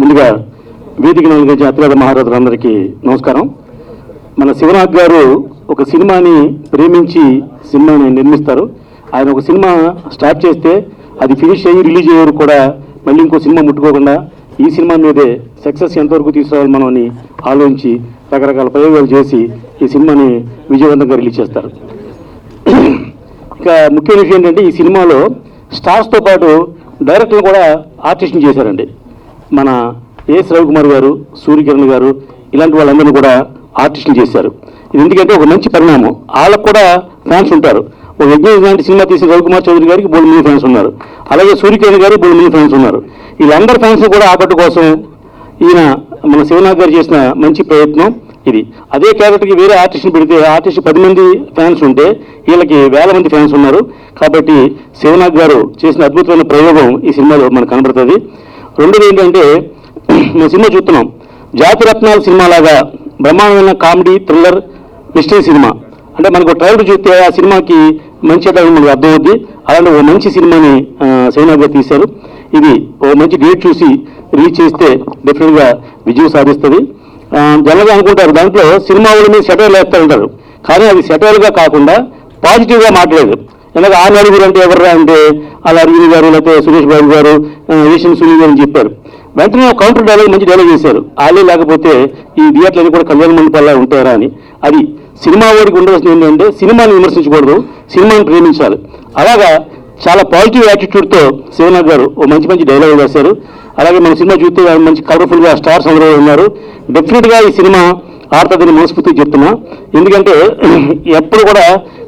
ముందుగా వేదిక నలుగురి అతిరథ మహారథులందరికీ నమస్కారం. మన శివనాథ్ గారు ఒక సినిమాని ప్రేమించి సినిమాని నిర్మిస్తారు. ఆయన ఒక సినిమా స్టార్ట్ చేస్తే అది ఫినిష్ అయ్యి రిలీజ్ అయ్యేవారు కూడా మళ్ళీ ఇంకో సినిమా ముట్టుకోకుండా ఈ సినిమా మీదే సక్సెస్ ఎంతవరకు తీసుకురావాలి మనం అని ఆలోచించి రకరకాల ప్రయోగాలు చేసి ఈ సినిమాని విజయవంతంగా రిలీజ్ చేస్తారు. ఇక ముఖ్య విషయం ఏంటంటే ఈ సినిమాలో స్టార్స్తో పాటు డైరెక్టర్లు కూడా ఆర్టిస్ట్ని చేశారండి. మన ఏఎస్ రవికుమార్ గారు, సూర్యకిరణ్ గారు ఇలాంటి వాళ్ళందరినీ కూడా ఆర్టిస్టులు చేశారు. ఇది ఎందుకంటే ఒక మంచి పరిణామం. వాళ్ళకు కూడా ఫ్యాన్స్ ఉంటారు. ఒక యజ్ఞం లాంటి సినిమా తీసిన రవికుమార్ చౌదరి గారికి బోల్డ్ మంది ఫ్యాన్స్ ఉన్నారు. అలాగే సూర్యకిరణ్ గారికి బోల్డ్ మంది ఫ్యాన్స్ ఉన్నారు. వీళ్ళందరి ఫ్యాన్స్ కూడా ఆపట్టు కోసం ఈయన మన శివనాథ్ గారు చేసిన మంచి ప్రయత్నం ఇది. అదే క్యారెక్టర్కి వేరే ఆర్టిస్ట్ని పెడితే ఆర్టిస్ట్ 10 మంది ఫ్యాన్స్ ఉంటే వీళ్ళకి 1000 మంది ఫ్యాన్స్ ఉన్నారు. కాబట్టి శివనాథ్ గారు చేసిన అద్భుతమైన ప్రయోగం ఈ సినిమాలో మనకు కనబడుతుంది. రెండోది ఏంటంటే మేము సినిమా చూస్తున్నాం, జాతిరత్నాల సినిమా లాగా బ్రహ్మాండమైన కామెడీ థ్రిల్లర్ మిస్టరీ సినిమా. అంటే మనకు ట్రైలర్ చూస్తే ఆ సినిమాకి మంచి మనకు అర్థమవుద్ది. అలాంటి ఓ మంచి సినిమాని శివనాథ్ గారు తీశారు. ఇది ఓ మంచి డేట్ చూసి రిలీజ్ చేస్తే డెఫినెట్గా విజయం సాధిస్తుంది. జనరల్గా అనుకుంటారు దాంట్లో సినిమా వాళ్ళ మీద సెటైర్లు వేస్తూ ఉంటారు, కానీ అది సెటైర్గా కాకుండా పాజిటివ్గా మాట్లాడలేదు. ఎందుకంటే ఆ నలుగురు అంటే ఎవరు అంటే అలా అరవింద్ గారు లేకపోతే సురేష్ బాబు గారు, ఈషన్ సునీల్ గారు అని చెప్పారు. వెంటనే కౌంటర్ డైలాగ్ మంచి డైలాగ్ చేశారు. వాళ్ళే లేకపోతే ఈ థియేటర్లు కూడా కళ్యాణ మండపాల్లో ఉంటారా అని. అది సినిమా వాడికి ఉండవలసింది ఏంటంటే సినిమాని విమర్శించకూడదు, సినిమాని ప్రేమించాలి. అలాగా చాలా పాజిటివ్ యాటిట్యూడ్తో శివనాథ్ గారు ఓ మంచి మంచి డైలాగ్ వేశారు. అలాగే మన సినిమా చూస్తే మంచి కలర్ఫుల్గా స్టార్స్ అందరూ ఉన్నారు. డెఫినెట్గా ఈ సినిమా ఆడుతుందని మనస్ఫూర్తిగా చెప్తున్నా. ఎందుకంటే ఎప్పుడు కూడా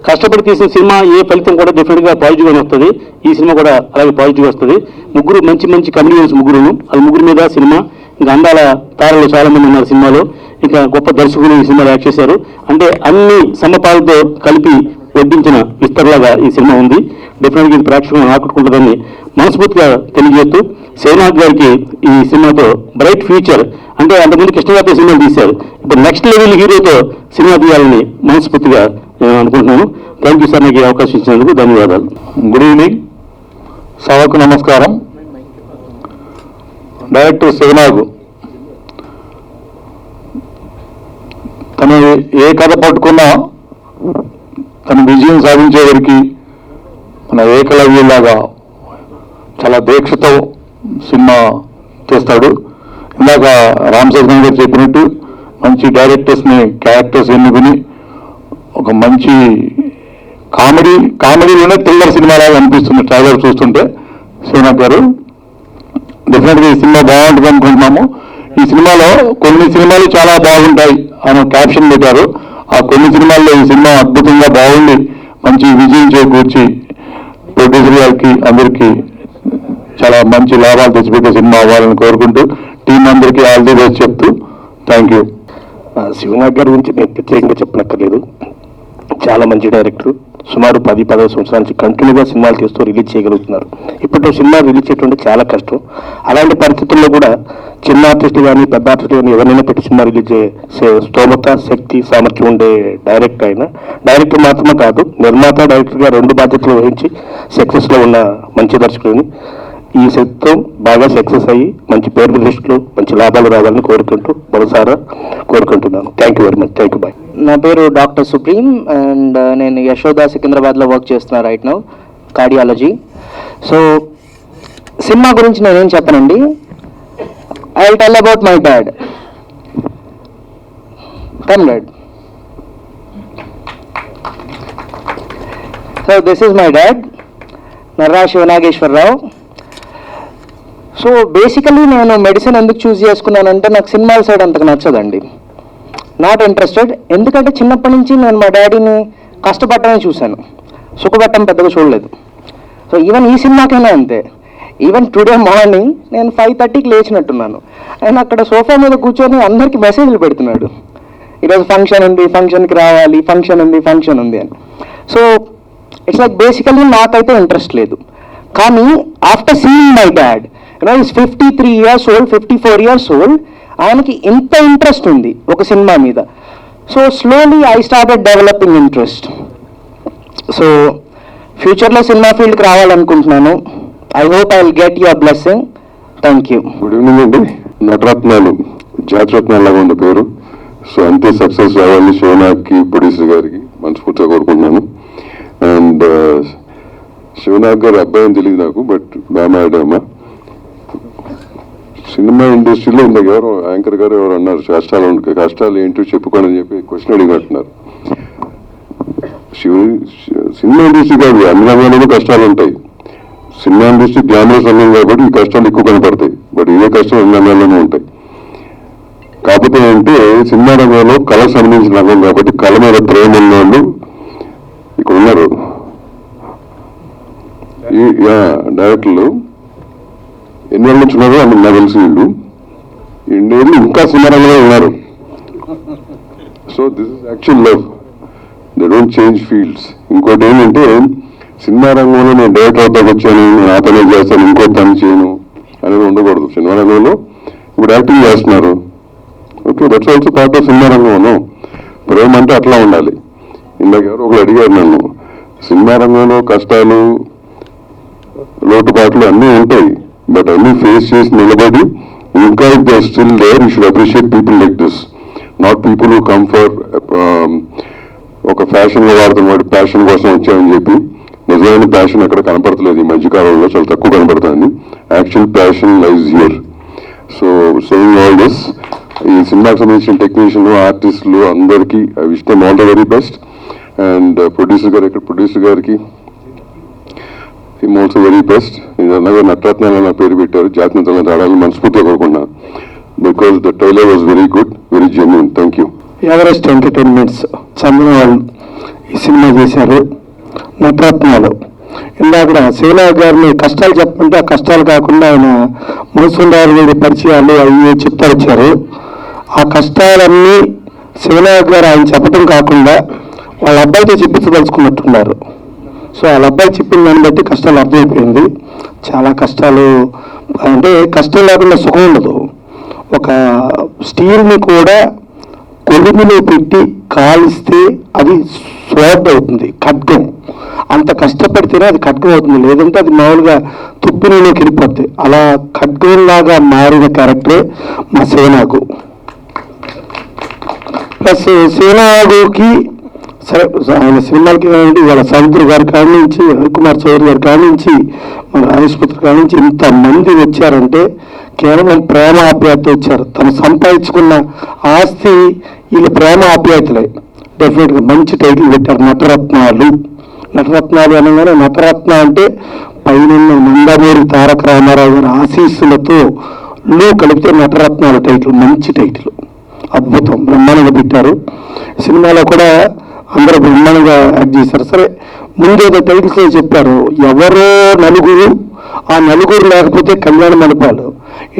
కష్టపడి తీసిన సినిమా ఏ ఫలితం కూడా డెఫినెట్గా పాజిటివ్గానే వస్తుంది. ఈ సినిమా కూడా అలాగే పాజిటివ్గా వస్తుంది. ముగ్గురు మంచి మంచి కమెడియన్స్ ముగ్గురును, అది ముగ్గురు మీద సినిమా. ఇంకా అందాల తారలు చాలా మంది ఉన్నారు సినిమాలో. ఇంకా గొప్ప దర్శకులు ఈ సినిమాలో యాక్ట్ చేశారు. అంటే అన్ని సమపాలతో కలిపి వడ్డించిన విస్తరలాగా ఈ సినిమా ఉంది. డెఫినెట్గా ఇది ప్రేక్షకులను ఆకట్టుకుంటుందని మనస్ఫూర్తిగా తెలియజేస్తూ శివనాథ్ గారికి ఈ సినిమాతో బ్రైట్ ఫ్యూచర్, అంటే అంతకుముందు కృష్ణగారితో సినిమాలు తీశారు, ఇప్పుడు నెక్స్ట్ లెవెల్ హీరోతో సినిమా తీయాలని మనస్ఫూర్తిగా అనుకుంటున్నాను. థ్యాంక్ యూ సార్, నాకు ఈ అవకాశం ఇచ్చినందుకు ధన్యవాదాలు. గుడ్ ఈవినింగ్, సభకు నమస్కారం. డైరెక్టర్ శివనాథ్ తను ఏ కథ పట్టుకున్నా తను విజయం సాధించేవారికి మన ఏకలవ్యులాగా చాలా దీక్షతో సినిమా తీస్తాడు. ఇందాక రామ్ చరణ్ గారు చెప్పినట్టు మంచి డైరెక్టర్స్ని, క్యారెక్టర్స్ ఎన్నుకుని ఒక మంచి కామెడీలోనే థ్రిల్లర్ సినిమాలాగా అనిపిస్తుంది ట్రైలర్ చూస్తుంటే. శివనాథ్ గారు డెఫినెట్గా ఈ సినిమా బాగుంటుంది అనుకుంటున్నాము. ఈ సినిమాలో కొన్ని సినిమాలు చాలా బాగుంటాయి అని క్యాప్షన్ పెట్టారు. ఆ కొన్ని సినిమాల్లో ఈ సినిమా అద్భుతంగా బాగుండి మంచి విజయం చేకూర్చి ప్రొడ్యూసర్ గారికి అందరికీ చాలా మంచి లాభాలు తెచ్చిపెట్టే సినిమా అవ్వాలని కోరుకుంటూ టీం అందరికీ ఆల్ ది బెస్ట్ చెప్తూ థ్యాంక్ యూ. శివనాథ్ గారి గురించి నేను ప్రత్యేకంగా చెప్పనక్కర్లేదు. చాలా మంచి డైరెక్టర్. సుమారు 10-15 సంవత్సరాల నుంచి కంటిన్యూగా సినిమాలు తీస్తూ రిలీజ్ చేయగలుగుతున్నారు. ఇప్పట్లో సినిమా రిలీజ్ చేయడం చాలా కష్టం. అలాంటి పరిస్థితుల్లో కూడా చిన్న ఆర్టిస్టులు కానీ పెద్ద ఆర్టిస్టులు కానీ ఎవరైనా పెట్టి సినిమా రిలీజ్ చేసే స్తోమత, శక్తి, సామర్థ్యం ఉండే డైరెక్టర్ అయినా. డైరెక్టర్ మాత్రమే కాదు, నిర్మాత, డైరెక్టర్గా 2 బాధ్యతలు వహించి సక్సెస్లో ఉన్న మంచి దర్శకుడిని. ఈ చిత్రం బాగా సక్సెస్ అయ్యి మంచి పేరు ప్రతిష్టలు, మంచి లాభాలు రావాలని కోరుకుంటూ మరోసారి కోరుకుంటున్నాను. Thank you very much. Thank you. Bye. నా పేరు డాక్టర్ సుప్రీం అండ్ నేను యశోదా సికింద్రాబాద్లో వర్క్ చేస్తున్నా right now, cardiology. So cinema గురించి నేనేం చెప్పనండి. I will tell about my dad. Come dad. So this is my dad, Narra Siva Nageswara Rao. So basically నేను medicine ఎందుకు చూస్ చేసుకున్నానంటే నాకు సినిమాల సైడ్ అంతకు నచ్చదండి, నాట్ ఇంట్రెస్టెడ్. ఎందుకంటే చిన్నప్పటి నుంచి నేను మా డాడీని కష్టపడటమే చూశాను, సుఖపడటం పెద్దగా చూడలేదు. సో ఈవెన్ ఈ సినిమాకైనా అంతే. ఈవెన్ టుడే మార్నింగ్ నేను 5:30కి లేచినట్టున్నాను, ఆయన అక్కడ సోఫా మీద కూర్చొని అందరికీ మెసేజ్లు పెడుతున్నాడు, ఈరోజు ఫంక్షన్ ఉంది, ఫంక్షన్కి రావాలి, ఫంక్షన్ ఉంది అని. సో ఇట్స్ లైక్ బేసికలీ నాకైతే ఇంట్రెస్ట్ లేదు. కానీ after seeing my dad, is 53 years old, 54 years old, ఆయనకి ఎంత ఇంట్రెస్ట్ ఉంది ఒక సినిమా మీద. So slowly I started developing interest. So ఫ్యూచర్లో సినిమా ఫీల్డ్కి రావాలనుకుంటున్నాను. I hope I will get your blessing. Thank you. Good evening అండి. నటరత్నాలు జాతిరత్నాలు లాగా ఉన్న పేరు. సో అంతే సక్సెస్ రావాలి శివనాగ్కి, ప్రొడ్యూసర్ గారికి మనస్ఫూర్తిగా కోరుకుంటున్నాను. అండ్ శివనాగ్ గారు అబ్బాయి అని తెలియదు నాకు, బట్ బాగా మాట్లాడమ్మా. సినిమా ఇండస్ట్రీలో ఇందాక ఎవరో యాంకర్ గారు ఎవరు అన్నారు కష్టాలు ఏంటో చెప్పుకోనని చెప్పి క్వశ్చన్ అడిగినట్టున్నారు. సినిమా ఇండస్ట్రీ కాదు, అన్ని రంగాల్లోనూ కష్టాలు ఉంటాయి. సినిమా ఇండస్ట్రీ గ్లామరస్ రంగం కాబట్టి ఈ కష్టాలు ఎక్కువ కనపడతాయి, బట్ ఇవే కష్టాలు అన్ని రంగాల్లోనూ ఉంటాయి. కాకపోతే ఏంటంటే సినిమా రంగంలో కళకు సంబంధించిన రంగం కాబట్టి కళ మీద ప్రేమ ఉన్న వాళ్ళు ఇక్కడ ఉన్నారు. ఈ డైరెక్టర్లు ఎన్ని ఏళ్ళు ఉన్నారో అని నాకు తెలిసి వీళ్ళు ఇండియన్లు ఇంకా సినిమా రంగంలో ఉన్నారు. So this is actual love, they don't change fields. ఇంకోటి ఏంటంటే సినిమా రంగంలో నేను డైరెక్టర్ అవుతాకు వచ్చాను, నేను ఆ పని చేస్తాను, ఇంకో పని చేయను అనేది ఉండకూడదు. సినిమా రంగంలో ఇప్పుడు యాక్టింగ్ చేస్తున్నారు, okay, that's also part of cinema రంగంలో. ప్రేమ అంటే అట్లా ఉండాలి. ఇందాక ఎవరు ఒకరు అడిగారు నన్ను, సినిమా రంగంలో కష్టాలు లోటుపాట్లు అన్నీ ఉంటాయి, బట్ అన్నీ ఫేస్ చేసి నిలబడి ఇంకా they still there, you should appreciate people like this, not people who come for ఒక ఫ్యాషన్గా వాడుతున్న వాడి ప్యాషన్ కోసం వచ్చామని చెప్పి. నిజమైన ప్యాషన్ ఎక్కడ కనపడతలేదు ఈ మధ్యకాలంలో, చాలా తక్కువ కనపడుతుంది. Actual passion లైజ్ here. So saying all this, ఈ సినిమాకి సంబంధించిన టెక్నీషియన్లు, ఆర్టిస్టులు అందరికీ I wish them all the very best. And producer గారికి ఆల్సో వెరీ బెస్ట్. ఇది అన్నగా నటరత్నాలు నా పేరు పెట్టారు, జాతీయంగా ఆడాలని మనస్ఫూర్తిగా కోరుకున్నాను. Because the trailer was very good, very genuine. Thank you. Everest entertainments Chandra వాళ్ళు ఈ సినిమా చేశారు. నటరత్నాలు ఇందాక శివనాగ్ గారిని కష్టాలు చెప్పమంటే ఆ కష్టాలు కాకుండా ఆయన మోసుండారు పరిచయాలు అవి చెప్తా వచ్చారు. ఆ కష్టాలన్నీ శివనాగ్ గారు ఆయన చెప్పడం కాకుండా వాళ్ళ అబ్బాయితో చెప్పించదలుచుకున్నట్టున్నారు. సో వాళ్ళ అబ్బాయి చెప్పిన దాన్ని బట్టి కష్టాలు అర్థమైపోయింది. చాలా కష్టాలు అంటే కష్టం లేకుండా సుఖం ఉండదు. ఒక స్టీల్ని కూడా కొలిమిలో పెట్టి కాలిస్తే అది స్వాడ్ అవుతుంది, ఖడ్గం. అంత కష్టపడితేనే అది ఖడ్గం అవుతుంది, లేదంటే అది మామూలుగా తుప్పిలోకి వెళ్ళిపోద్ది. అలా ఖడ్గంలాగా మారిన క్యారెక్టరే మా శివనాగు. ప్లస్ శివనాగుకి ఆయన సినిమాలకి కానివ్వండి, వాళ్ళ సముద్ర గారి కాడి నుంచి, రవికుమార్ చౌదరి గారి కాడి నుంచి, మన ఆయుష్పత్రి కాడి నుంచి ఇంతమంది వచ్చారంటే కేవలం ప్రేమ ఆప్యాయత వచ్చారు. తను సంపాదించుకున్న ఆస్తి వీళ్ళ ప్రేమ ఆప్యాయతలే. డెఫినెట్గా మంచి టైటిల్ పెట్టారు, నటరత్నాలు. నటరత్నాలు అనగానే నటరత్న అంటే పైన నందమూరి తారక రామారావు గారి ఆశీస్సులతో కలిపితే నటరత్నాలు టైటిల్, మంచి టైటిల్, అద్భుతం, బ్రహ్మాండంగా పెట్టారు. సినిమాలో కూడా అందరూ బ్రహ్మాండంగా యాక్ట్ చేశారు. సరే, ముందేదో టైటిల్స్ చెప్పారు, ఎవరో నలుగురు, ఆ నలుగురు లేకపోతే కళ్యాణ మండపాలు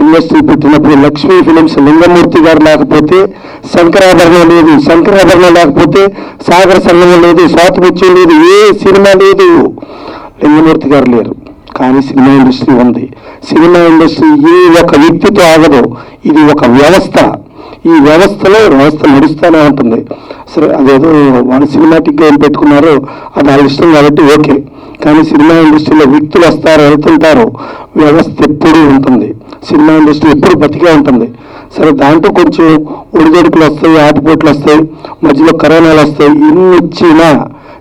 ఇండస్ట్రీ పెట్టినప్పుడు లక్ష్మీ ఫిలిమ్స్ లింగమూర్తి గారు లేకపోతే శంకరాభరణం లేదు, శంకరాభరణం లేకపోతే సాగర సంగమం లేదు, స్వాతిముత్యం లేదు, ఏ సినిమా లేదు, లింగమూర్తి గారు లేరు. కానీ సినిమా ఇండస్ట్రీ ఉంది. సినిమా ఇండస్ట్రీ ఏ ఒక వ్యక్తితో ఆగదు, ఇది ఒక వ్యవస్థ. ఈ వ్యవస్థలో వ్యవస్థ నడుస్తూనే ఉంటుంది. సరే, అదేదో వాళ్ళు సినిమాటిక్గా ఏం పెట్టుకున్నారో అది వాళ్ళ ఇష్టం కాబట్టి ఓకే. కానీ సినిమా ఇండస్ట్రీలో వ్యక్తులు వస్తారు, వెళ్తుంటారు, వ్యవస్థ ఎప్పుడూ ఉంటుంది. సినిమా ఇండస్ట్రీ ఎప్పుడు బతికే ఉంటుంది. సరే, దాంట్లో కొంచెం ఒడిదొడుకులు వస్తాయి, ఆటుపోట్లు వస్తాయి, మధ్యలో కరోనాలు వస్తాయి, ఇన్ని వచ్చినా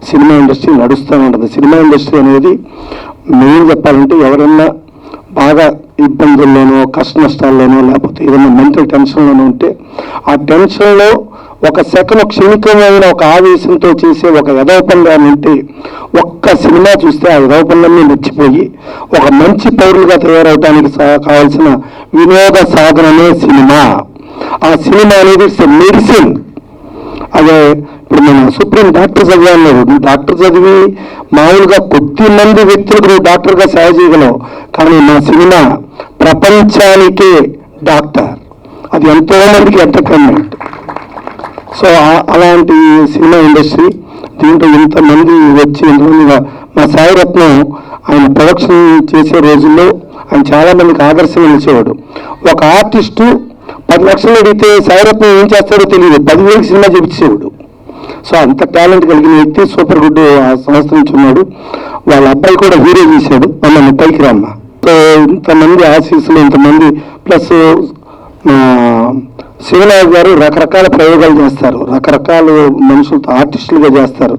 సినిమా ఇండస్ట్రీ నడుస్తూనే ఉంటుంది. సినిమా ఇండస్ట్రీ అనేది మెయిన్ చెప్పాలంటే ఎవరన్నా బాగా ఇబ్బందుల్లోనో, కష్ట నష్టాల్లోనో, లేకపోతే ఏదైనా మెంటల్ టెన్షన్లోనో ఉంటే ఆ టెన్షన్లో ఒక సెకండ్ క్షణికమైన ఒక ఆవేశంతో చేసే ఒక యథోపందాన్ని ఉంటే ఒక్క సినిమా చూస్తే ఆ యథోపందాన్ని మర్చిపోయి ఒక మంచి పౌరులుగా తయారవడానికి కావాల్సిన వినోద సాధనమే సినిమా. ఆ సినిమా అనేది ఇట్స్ ఎ మెడిసిన్. అదే ఇప్పుడు మన సుప్రీం డాక్టర్ చదివాను, నువ్వు డాక్టర్ చదివి మామూలుగా కొద్ది మంది వ్యక్తులకు నువ్వు డాక్టర్గా సేవ చేయగలవు, కానీ మా సినిమా ప్రపంచానికే డాక్టర్, అది ఎంతో మందికి ఎంటర్టైన్మెంట్. సో అలాంటి సినిమా ఇండస్ట్రీ, దీంట్లో ఇంతమంది వచ్చి ఇంతమందిగా మా సాయిరత్నం ఆయన ప్రొడక్షన్ చేసే రోజుల్లో ఆయన చాలామందికి ఆదర్శంగా నిలిచేవాడు. ఒక ఆర్టిస్టు 10 లక్షలు అడిగితే సాయిరత్నం ఏం చేస్తాడో తెలియదు, 10,000 సినిమా చూపించేవాడు. సో అంత టాలెంట్ కలిగిన వ్యక్తి, సూపర్ గుడ్ ఆ సంస్థ నుంచి ఉన్నాడు. వాళ్ళ అబ్బాయి కూడా హీరో చేశాడు, అన్న పైకి రామ్మ. సో ఇంతమంది ఆశీస్సులు, ఇంతమంది ప్లస్ శివనాయక్ గారు రకరకాల ప్రయోగాలు చేస్తారు, రకరకాల మనుషులతో ఆర్టిస్టులుగా చేస్తారు.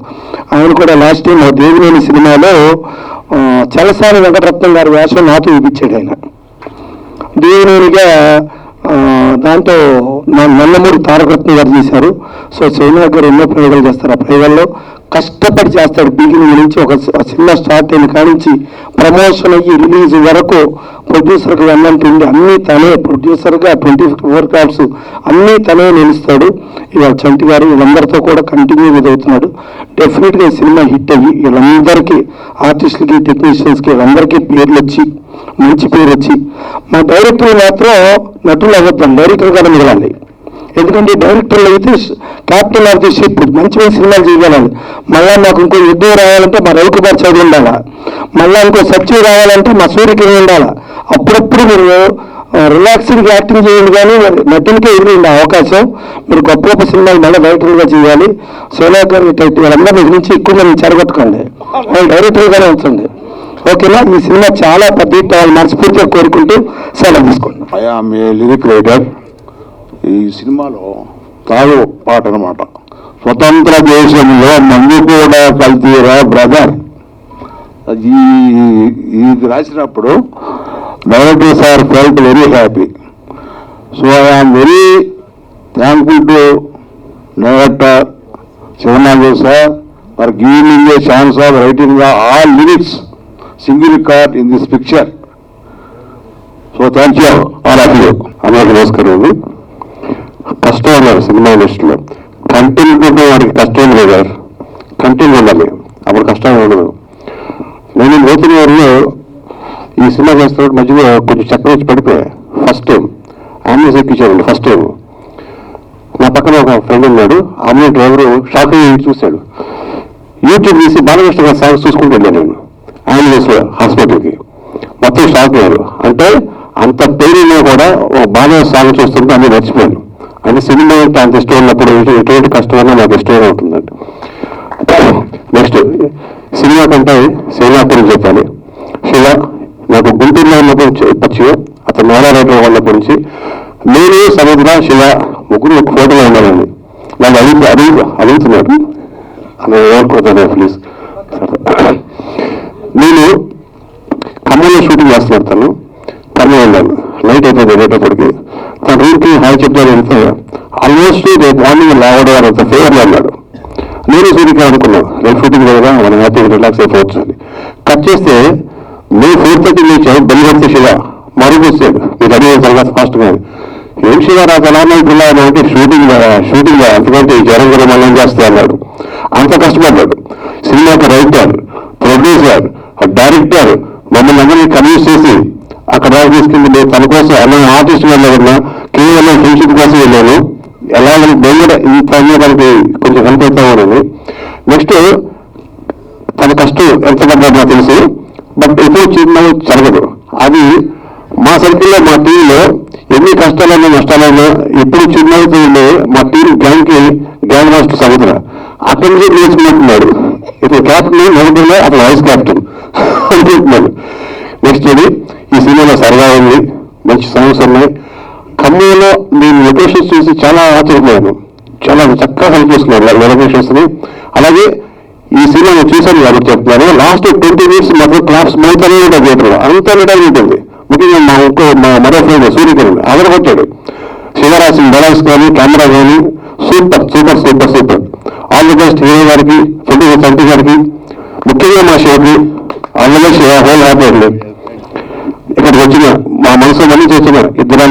ఆయన కూడా లాస్ట్ టైం దేవినేని సినిమాలో చలసాని వెంకటరత్నం గారి వేషం నాతో చూపించాడు. ఆయన దేవినేనిగా దాంతో నల్లమూరి తారకరత్న గారు చేశారు. సో శివనాయక్ గారు ఎన్నో ప్రయోగాలు చేస్తారు. ఆ ప్రయోగాల్లో కష్టపడి చేస్తాడు. బిగినింగ్ నుంచి ఒక సినిమా స్టార్ట్ అయిన కానించి ప్రమోషన్ అయ్యి రిలీజ్ వరకు ప్రొడ్యూసర్కి వెళ్ళంటుంది అన్నీ తనే, ప్రొడ్యూసర్గా 24 క్రాఫ్ట్స్ అన్నీ తనే నిలుస్తాడు. ఇవాళ చంటి గారు వీళ్ళందరితో కూడా కంటిన్యూ అవుతున్నాడు. డెఫినెట్గా ఈ సినిమా హిట్ అయ్యి వీళ్ళందరికీ ఆర్టిస్టులకి టెక్నీషియన్స్కి వీళ్ళందరికీ పేర్లు వచ్చి మంచి పేరు వచ్చి, మా డైరెక్టర్ మాత్రం నటులు అవ్వద్దాం, డైరెక్టర్గానే మిగలాలి. ఎందుకంటే డైరెక్టర్లు అయితే క్యాప్టెన్ ఆఫ్ ది షిప్, మంచి మంచి సినిమాలు చేయగలాలి. మళ్ళీ మాకు ఇంకో యుద్ధం రావాలంటే మా రవికుమార్ చౌదరి ఉండాలా, మళ్ళీ ఇంకో సత్యం రావాలంటే మా సూర్యకిరణ్ ఉండాలా. అప్పుడప్పుడు మీరు రిలాక్సింగ్ యాక్టింగ్ చేయండి, కానీ నటులకే ఎదురైంది అవకాశం. మీరు గొప్ప గొప్ప సినిమాలు మళ్ళీ డైరెక్టర్గా చేయాలి. శివనాయక్ గారు వాళ్ళందరూ మీ నుంచి ఎక్కువ మంది చెరగొట్టుకోండి, వాళ్ళు డైరెక్టర్గానే ఉంచండి. ఓకేనా? ఈ సినిమా చాలా పెద్ద హిట్ అవ్వాలి మనస్ఫూర్తిగా కోరుకుంటూ సెలవు తీసుకోండి. I am a lyric writer. ఈ సినిమాలో తాగు పాట అనమాట, స్వతంత్ర దేశంలో మందు కూడా కల్తీరా బ్రదర్. ఇది రాసినప్పుడు director sir felt very happy. So I'm very thankful to director Sivanageswara sir for giving me a chance of writing all lyrics single record in this picture. So thank you all of you. అందరికీ నమస్కారం అండి. కష్టం అన్నారు cinema ఇండస్ట్రీలో, content ఉంటే వాడికి కష్టం లేదు గారు, కంటెంట్ ఉండాలి, అప్పుడు కష్టం ఉండదు. నేను నూతన వారిలో ఈ సినిమా చేస్తున్నట్టు మధ్యలో కొంచెం చక్రం వచ్చి పడిపోయా. ఫస్ట్ టైం అంబులెన్స్ ఎక్కించారండి. ఫస్ట్ టైం నా పక్కన ఒక ఫ్రెండ్ ఉన్నాడు, అంబులెన్స్ డ్రైవరు షాక్ అయ్యి చూశాడు. యూట్యూబ్ తీసి బాలకృష్ణ గారి సాంగ్స్ చూసుకుంటూ వెళ్ళాను నేను అంబులెన్స్ హాస్పిటల్కి. మొత్తం షాక్ అయ్యారు. అంటే అంత పెయిన్ కూడా ఒక బాగా సాంగ్ చూస్తుంటే అన్ని మర్చిపోయాను. అంటే సినిమా అంటే అంత ఇష్టం ఉన్నప్పుడు ఎటువంటి కష్టమైనా నాకు ఇష్టంగా ఉంటుందండి. నెక్స్ట్ సినిమా కంటే సినిమా గురించి చెప్పాలి. శివ నాకు గుంటూరులో ఉన్నప్పుడు పరిచయం, అతను నారాయణ ఉన్నప్పటి నుంచి నేను సముద్ర శివ ముగ్గురు ఒక ఫోటోలో ఉన్నానండి. వాళ్ళు అడుగుతున్నాడు అని ఏమనుకుంటాను ప్లీజ్. నేను ఖమ్మంలో షూటింగ్ చేస్తున్నాను, తను ఖమ్మం వెళ్ళాను. నైట్ అయిపోయింది వెళ్ళేటప్పటికి. తన రూమ్కి హాయ్ చెప్తాను వెళ్తే ఆల్మోస్ట్ రేపు మార్నింగ్ లేవడం అంత ఫేవర్గా అన్నాడు. నేను సూర్యకి అనుకున్నాను రేపు షూటింగ్ కదా మనం హ్యాపీగా రిలాక్స్ అయిపోవచ్చు అని. కట్ చేస్తే మే 4:30 లేచాను, బెల్ కొడితే శివ మరుగు వచ్చాడు, మీరు అడిగిన తర్వాత ఫాస్ట్గా. ఏం శివ నాకు ఎలా పిల్లాను అంటే షూటింగ్ అంతకంటే ఈ జ్వరం కూడా మళ్ళీ చేస్తా అన్నాడు. అంత కష్టపడ్డాడు. సినిమాకి రైటర్, ప్రొడ్యూసర్, డైరెక్టర్ మమ్మల్ని అందరినీ కన్విన్స్ చేసి అక్కడ తీసుకెళ్ళి నేను తన కోసం అలా ఆర్టిస్ట్ వెళ్ళాలన్నా కేవలం ఫ్రెండ్షిప్ కోసం వెళ్ళాను. ఎలా బెంగళూరు ఇంత దానికి కొంచెం హెల్ప్ అవుతామని. నెక్స్ట్ తన కష్టం ఎంత పడ్డాడు నాకు తెలుసు, బట్ ఎప్పుడు చిన్న జరగదు. అది మా సర్కిల్లో మా టీంలో ఎన్ని కష్టాలైనా నష్టాలైనా ఎప్పుడు చిన్నవుతూ ఉండే మా టీం గ్యాంగ్ మాస్టర్ సముద్ర అక్కడి నుంచి నేర్చుకుంటున్నాడు. ఇప్పుడు క్యాప్టెన్ మొదటిలో అతను వైస్ క్యాప్టెన్ అనుకుంటున్నాడు. నెక్స్ట్ ఇది ఈ సినిమాలో సరదా ఉంది, మంచి సాంగ్స్ ఉన్నాయి. ఖమ్మంలో నేను లొకేషన్స్ చూసి చాలా ఆశ్చర్యపోయాను, చాలా చక్కగా హెల్ప్ చేసుకున్నాను లొకేషన్స్ ని. అలాగే ఈ సినిమా నేను చూశాను కాబట్టి చెప్తున్నాను, లాస్ట్ 20 minutes మాత్రం క్లాప్స్ మోతనే ఉంటుంది థియేటర్లో, అంత టైం ఉంటుంది. ముఖ్యంగా మా మరో ఫ్రెండ్ సూర్యకిరణ్ అదరగొట్టాడు. శివరాశి డైలాగ్స్ కానీ కెమెరా కానీ super super super super. All the best hero గారికి, చంటి గారికి, ముఖ్యంగా మా షోకి all the best. Whole happy. ఇక్కడికి వచ్చిన మా మనసు మళ్ళీ వచ్చిన ఇద్దరు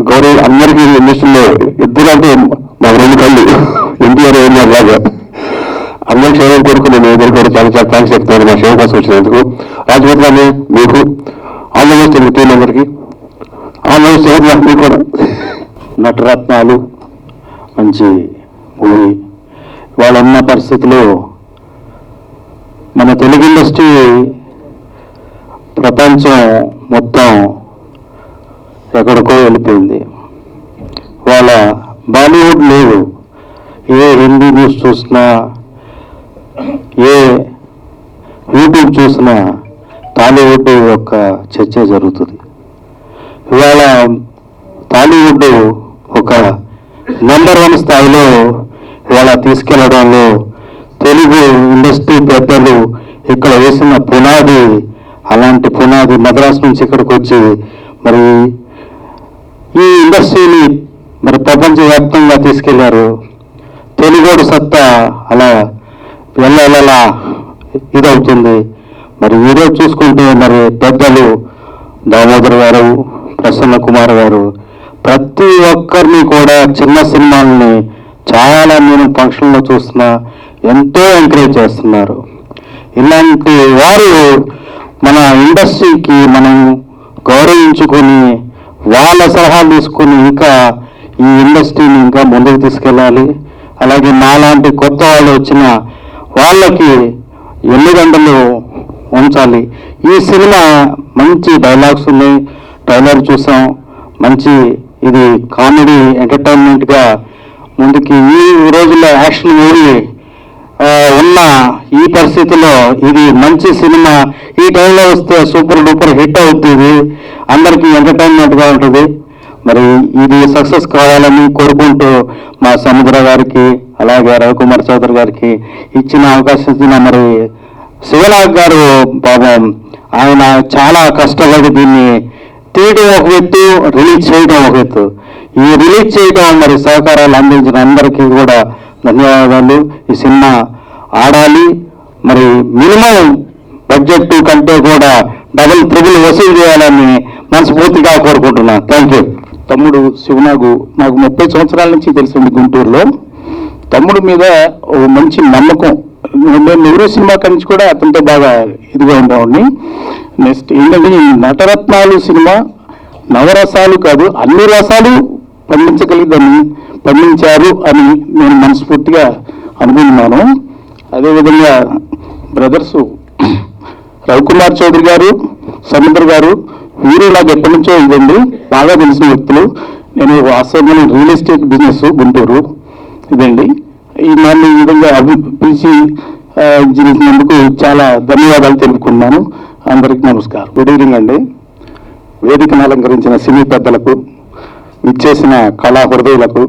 గౌరవ అందరికీ ఇండస్ట్రీలో ఇద్దరు అంటే మా 2 కళ్ళు ఎన్టీఆర్ ఏఎన్ఆర్ లాగా అందరికి క్షేమం కొడుకు నేను ఎదురు కూడా చాలా చాలా థ్యాంక్స్ చెప్తున్నాను మా షో కోసం వచ్చినందుకు. రాజపూర్లోనే మీకు ఆల్ ది బెస్ట్ టీం అందరికీ, ఆల్ ది బెస్ట్ మీకు కూడా. నటరత్నాలు మంచి మూవీ. వాళ్ళ ఉన్న పరిస్థితిలో మన తెలుగు ఇండస్ట్రీ ప్రపంచం మొత్తం ఎక్కడికో వెళ్ళిపోయింది. వాళ్ళ బాలీవుడ్ లేదు, ఏ హిందీ న్యూస్ చూసినా ఏ యూట్యూబ్ చూసినా టాలీవుడ్ యొక్క చర్చ జరుగుతుంది. ఇవాళ టాలీవుడ్ ఒక నెంబర్ 1 స్థాయిలో ఇవాళ తీసుకెళ్లడంలో తెలుగు ఇండస్ట్రీ పెద్దలు ఇక్కడ వేసిన పునాది, అలాంటి పునాది మద్రాసు నుంచి ఇక్కడికి వచ్చి మరి ఈ ఇండస్ట్రీని మరి ప్రపంచవ్యాప్తంగా తీసుకెళ్లారు. తెలుగోడు సత్తా అలా వెళ్ళలా ఇదవుతుంది. మరి ఈరోజు చూసుకుంటే మరి పెద్దలు దామోదర్ గారు, ప్రసన్న కుమార్ గారు ప్రతి ఒక్కరిని కూడా చిన్న సినిమాలని చాలా నేను ఫంక్షన్లో చూస్తున్నా ఎంతో ఎంకరేజ్ చేస్తున్నారు. ఇలాంటి వారు మన ఇండస్ట్రీకి మనం గౌరవించుకొని వాళ్ళ సలహాలు తీసుకుని ఇంకా ఈ ఇండస్ట్రీని ఇంకా ముందుకు తీసుకెళ్ళాలి. అలాగే నాలాంటి కొత్త వాళ్ళు వచ్చిన వాళ్ళకి ఎన్నిగంటలు ఉంచాలి. ఈ సినిమా మంచి డైలాగ్స్ ఉన్నాయి, ట్రైలర్ చూసాం, మంచి ఇది కామెడీ ఎంటర్టైన్మెంట్గా ముందుకి ఈ రోజుల్లో యాక్షన్ మూవీ ఉన్న ఈ పరిస్థితిలో ఇది మంచి సినిమా. ఈ టైంలో వస్తే సూపర్ డూపర్ హిట్ అవుతుంది, అందరికీ ఎంటర్టైన్మెంట్గా ఉంటుంది. మరి ఇది సక్సెస్ కావాలని కోరుకుంటూ మా సముద్ర గారికి అలాగే రవికుమార్ చౌదరి గారికి ఇచ్చిన అవకాశం ఇచ్చిన మరి శివనాగ్ గారు పాపం ఆయన చాలా కష్టపడి దీన్ని తీయడం ఒక ఎత్తు, రిలీజ్ చేయడం ఒక ఎత్తు. ఈ రిలీజ్ చేయడం మరి సహకారాలు అందించిన అందరికీ కూడా ధన్యవాదాలు. ఈ సినిమా ఆడాలి, మరి మినిమం బడ్జెట్ కంటే కూడా డబుల్ త్రిబుల్ వసూలు చేయాలని మనస్ఫూర్తిగా కోరుకుంటున్నాను. Thank you. తమ్ముడు శివనాగు నాకు 30 సంవత్సరాల నుంచి తెలిసింది గుంటూరులో. తమ్ముడు మీద ఓ మంచి నమ్మకం. నేను నెహ్రూ సినిమా నుంచి కూడా అతనితో బాగా ఇదిగా ఉండేవాడిని. నెక్స్ట్ ఏంటంటే ఈ నటరత్నాలు సినిమా నవరసాలు కాదు అన్ని రసాలు పండించగలిగిదని పండించారు అని నేను మనస్ఫూర్తిగా అనుకుంటున్నాను. అదేవిధంగా బ్రదర్సు రవికుమార్ చౌదరి గారు, సముద్ర గారు వీరు నాకు ఎప్పటి నుంచో ఇదండి బాగా తెలిసిన వ్యక్తులు. నేను వాస్తవంగా రియల్ ఎస్టేట్ బిజినెస్ గుంటూరు ఇదండి. ఈ నన్ను ఈ విధంగా పిలిచి జీవించినందుకు చాలా ధన్యవాదాలు తెలుపుకున్నాను. అందరికీ నమస్కారం. గుడ్ ఈవినింగ్ అండి. వేదికను అలంకరించిన సినీ పెద్దలకు, విచ్చేసిన కళా హృదయులకు,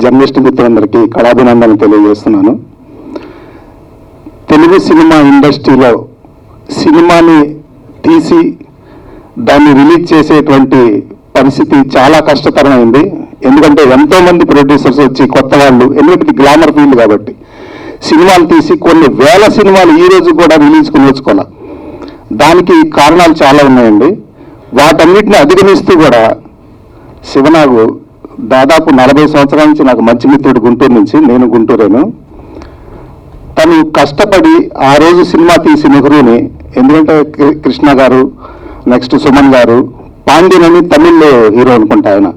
జర్నలిస్ట్ మిత్రులందరికీ కళాభినందనలు తెలియజేస్తున్నాను. తెలుగు సినిమా ఇండస్ట్రీలో సినిమాని తీసి దాన్ని రిలీజ్ చేసేటువంటి పరిస్థితి చాలా కష్టతరమైంది. ఎందుకంటే ఎంతోమంది ప్రొడ్యూసర్స్ వచ్చి కొత్త వాళ్ళు, ఎందుకంటే ఇది గ్లామర్ ఫీల్డ్ కాబట్టి సినిమాలు తీసి కొన్ని వేల సినిమాలు ఈ రోజు కూడా రిలీజ్కి నోచుకోవాలి. దానికి కారణాలు చాలా ఉన్నాయండి. వాటన్నిటిని అధిగమిస్తూ కూడా శివనాగు దాదాపు 40 సంవత్సరాల నుంచి నాకు మంచి మిత్రుడు గుంటూరు నుంచి, నేను గుంటూరేను. తను కష్టపడి ఆ రోజు సినిమా తీసి నెహ్రూని, ఎందుకంటే కృష్ణ గారు, నెక్స్ట్ సుమన్ గారు, పాండ్యన్ అని తమిళ్ హీరో అనుకుంటా ఆయన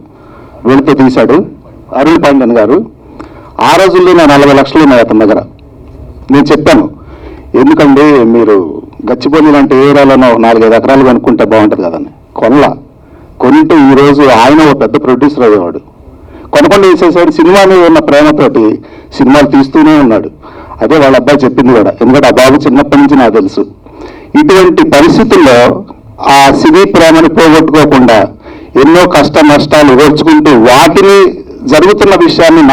వీళ్ళతో తీశాడు, అరుణ్ పాండ్యన్ గారు. ఆ రోజుల్లో నా 40 లక్షలు ఉన్నాయి అతని దగ్గర. నేను చెప్పాను, ఎందుకండి మీరు గచ్చిబౌలి లాంటి ఏరియాలోనో 4-5 ఎకరాలు కొనుక్కుంటే బాగుంటుంది కదండి. కొంటూ ఈరోజు ఆయన ఒక పెద్ద ప్రొడ్యూసర్ అయ్యేవాడు. కొనకుండా వేసేసాడు. సినిమా మీద ఉన్న ప్రేమతోటి సినిమాలు తీస్తూనే ఉన్నాడు. అదే వాళ్ళ అబ్బాయి చెప్పింది కూడా, ఎందుకంటే ఆ బాబు చిన్నప్పటి నుంచి నాకు తెలుసు. ఇటువంటి పరిస్థితుల్లో ఆ సినీ ప్రేమను పోగొట్టుకోకుండా ఎన్నో కష్ట నష్టాలు ఓర్చుకుంటూ వాటిని జరుగుతున్న విషయాన్ని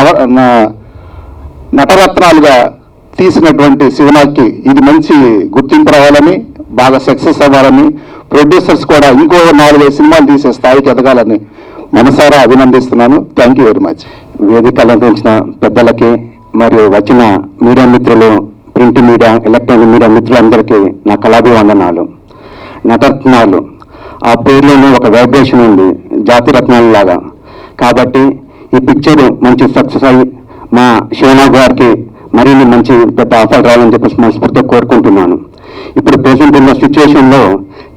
నటరత్నాలుగా తీసినటువంటి శివనాగ్కి ఇది మంచి గుర్తింపు రావాలని, బాగా సక్సెస్ అవ్వాలని, ప్రొడ్యూసర్స్ కూడా ఇంకో 4-5 సినిమాలు తీసే స్థాయికి ఎదగాలని మనసారా అభినందిస్తున్నాను. Thank you very much. వేదిక అలంకరించిన పెద్దలకి మరియు వచ్చిన మీడియా మిత్రులు, ప్రింట్ మీడియా, ఎలక్ట్రానిక్ మీడియా మిత్రులందరికీ నా కళాభివందనాలు. నటరత్నాలు ఆ పేర్లోనే ఒక వైబ్రేషన్ ఉంది, జాతి రత్నాల లాగా. కాబట్టి ఈ పిక్చర్ మంచి సక్సెస్ అయ్యి మా శివనాగ్ గారికి మరిన్ని మంచి పెద్ద ఆఫర్ రావాలని చెప్పేసి మనస్ఫూర్తిగా కోరుకుంటున్నాను. ఇప్పుడు ప్రెసెంట్ ఉన్న సిచ్యువేషన్లో